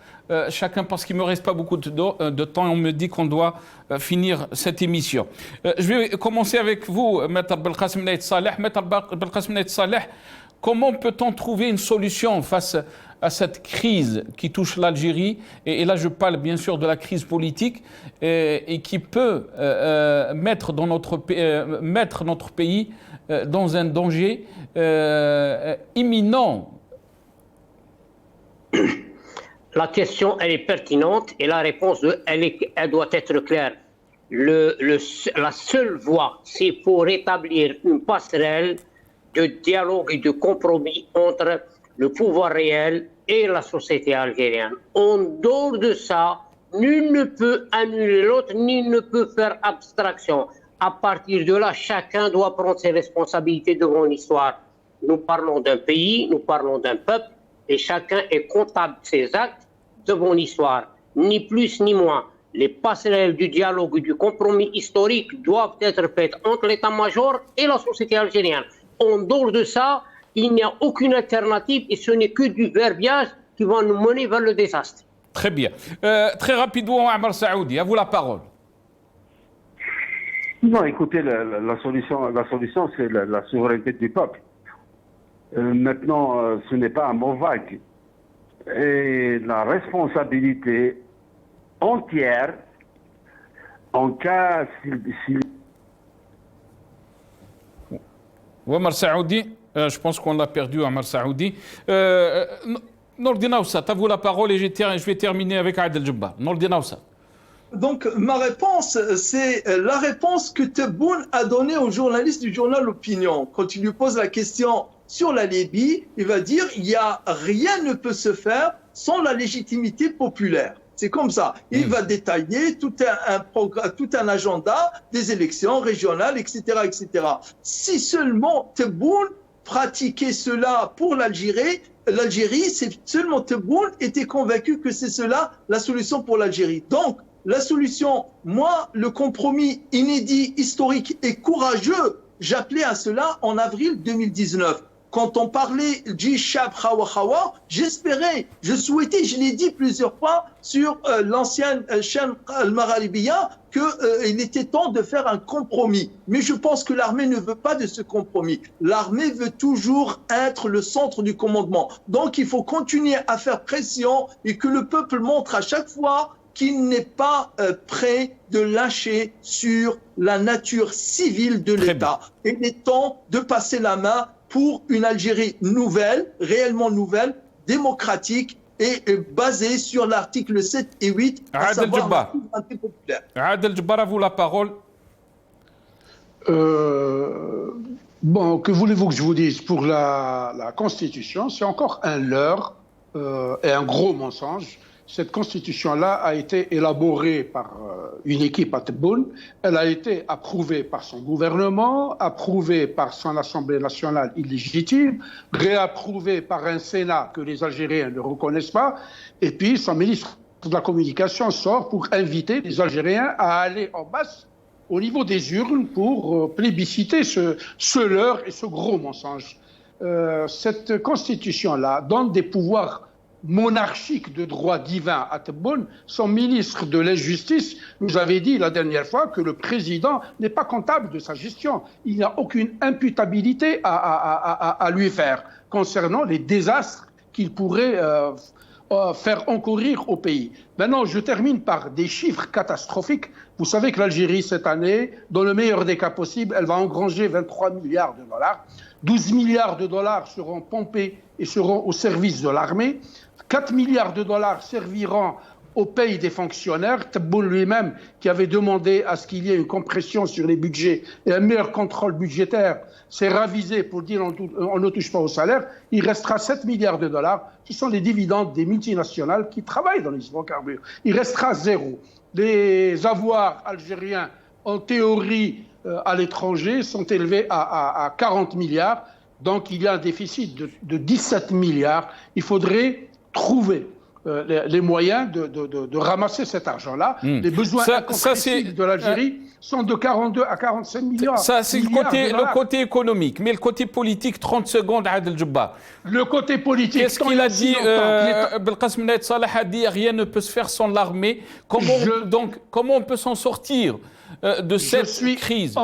chacun, parce qu'il ne me reste pas beaucoup de temps et on me dit qu'on doit finir cette émission. Je vais commencer avec vous, Maître Belkacem Naït Saleh. Maître Belkacem Naït Saleh, comment peut-on trouver une solution face à cette crise qui touche l'Algérie, et là je parle bien sûr de la crise politique, et qui peut mettre notre pays dans un danger imminent? La question, elle est pertinente et la réponse, elle doit être claire. La seule voie, c'est pour rétablir une passerelle de dialogue et de compromis entre le pouvoir réel et la société algérienne. En dehors de ça, nul ne peut annuler l'autre, nul ne peut faire abstraction. À partir de là, chacun doit prendre ses responsabilités devant l'histoire. Nous parlons d'un pays, nous parlons d'un peuple, et chacun est comptable de ses actes devant l'histoire. Ni plus ni moins. Les passerelles du dialogue et du compromis historique doivent être faites entre l'état-major et la société algérienne. En dehors de ça, il n'y a aucune alternative et ce n'est que du verbiage qui va nous mener vers le désastre. Très bien. Très rapidement, Ammar Saoudi, à vous la parole. Non, écoutez, la solution, c'est la souveraineté du peuple. Maintenant, ce n'est pas un mot vague. Et la responsabilité entière, en cas si... Ammar Saoudi, je pense qu'on l'a perdu, Ammar Saoudi. Nourdine Aoussat, à vous la parole, et je vais terminer avec Adel Jabbar. Nourdine Aoussat. Donc, ma réponse, c'est la réponse que Tebboune a donnée au journaliste du journal L'Opinion. Quand il lui pose la question sur la Libye, il va dire rien ne peut se faire sans la légitimité populaire. C'est comme ça. Il va détailler tout un agenda des élections régionales, etc., etc. Si seulement Tebboune pratiquait cela pour l'Algérie, c'est seulement Tebboune était convaincu que c'est cela la solution pour l'Algérie. Donc, la solution, moi, le compromis inédit, historique et courageux, j'appelais à cela en avril 2019. Quand on parlait Jishab Khawa Khawa, j'espérais, je souhaitais, je l'ai dit plusieurs fois sur l'ancienne chaîne Al-Magharibiya, qu'il était temps de faire un compromis. Mais je pense que l'armée ne veut pas de ce compromis. L'armée veut toujours être le centre du commandement. Donc il faut continuer à faire pression et que le peuple montre à chaque fois qu'il n'est pas prêt de lâcher sur la nature civile de l'État. Il est temps de passer la main pour une Algérie nouvelle, réellement nouvelle, démocratique et basée sur l'article 7 et 8, à savoir la souveraineté populaire. Adel Jabbar, à vous la parole. Bon, que voulez-vous que je vous dise? Pour la Constitution, c'est encore un leurre et un gros mensonge. Cette constitution-là a été élaborée par une équipe à Tebboune. Elle a été approuvée par son gouvernement, approuvée par son Assemblée nationale illégitime, réapprouvée par un Sénat que les Algériens ne reconnaissent pas. Et puis, son ministre de la Communication sort pour inviter les Algériens à aller en masse au niveau des urnes pour plébisciter ce leurre et ce gros mensonge. Cette constitution-là donne des pouvoirs monarchique de droit divin à Tebboune. Son ministre de la Justice nous avait dit la dernière fois que le président n'est pas comptable de sa gestion. Il n'y a aucune imputabilité à lui faire concernant les désastres qu'il pourrait faire encourir au pays. Maintenant, je termine par des chiffres catastrophiques. Vous savez que l'Algérie, cette année, dans le meilleur des cas possibles, elle va engranger 23 milliards de dollars. 12 milliards de dollars seront pompés et seront au service de l'armée. 4 milliards de dollars serviront au pays des fonctionnaires. Tebboune lui-même, qui avait demandé à ce qu'il y ait une compression sur les budgets et un meilleur contrôle budgétaire, s'est ravisé pour dire on ne touche pas au salaire. Il restera 7 milliards de dollars. Ce sont les dividendes des multinationales qui travaillent dans les hydrocarbures. Il restera zéro. Les avoirs algériens, en théorie, à l'étranger, sont élevés à 40 milliards. Donc, il y a un déficit de 17 milliards. Il faudrait trouver les moyens de ramasser cet argent-là. Les besoins incompressibles de l'Algérie sont de 42 à 45 milliards. Ça, c'est le côté économique. Mais le côté politique, 30 secondes, Adel Djebbar. Le côté politique... Qu'est-ce qu'il a dit Belkacem Naït Salah a dit rien ne peut se faire sans l'armée. Comment on peut s'en sortir de cette crise?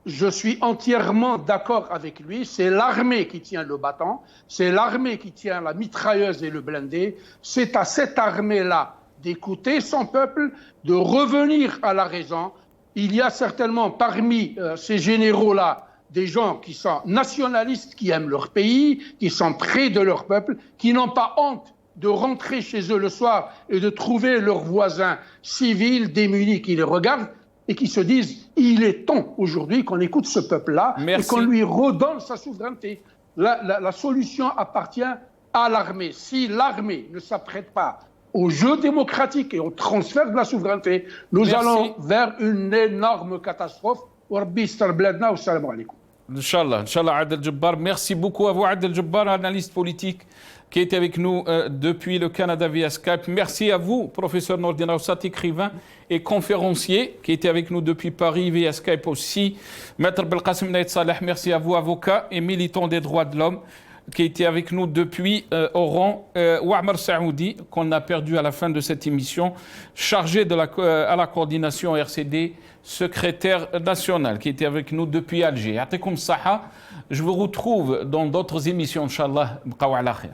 Je suis entièrement d'accord avec lui. C'est l'armée qui tient le bâton, c'est l'armée qui tient la mitrailleuse et le blindé. C'est à cette armée-là d'écouter son peuple, de revenir à la raison. Il y a certainement parmi ces généraux-là des gens qui sont nationalistes, qui aiment leur pays, qui sont près de leur peuple, qui n'ont pas honte de rentrer chez eux le soir et de trouver leurs voisins civils démunis qui les regardent et qui se disent il est temps aujourd'hui qu'on écoute ce peuple-là et qu'on lui redonne sa souveraineté. La solution appartient à l'armée. Si l'armée ne s'apprête pas au jeu démocratique et au transfert de la souveraineté, nous allons vers une énorme catastrophe. Inch'Allah, Adel Djebbar. Merci beaucoup à vous, Adel Djebbar, analyste politique qui est avec nous depuis le Canada via Skype. Merci à vous, professeur Nordin Rawsat, écrivain et conférencier, qui était avec nous depuis Paris via Skype aussi. Maître Belkacem Naït Salah, merci à vous, avocat et militant des droits de l'homme, qui était avec nous depuis Oran. Ouamar Saoudi, qu'on a perdu à la fin de cette émission, chargé à la coordination RCD, secrétaire national, qui était avec nous depuis Alger. Ya'tikoum Saha, je vous retrouve dans d'autres émissions, Inch'Allah. Bqaw ala khair.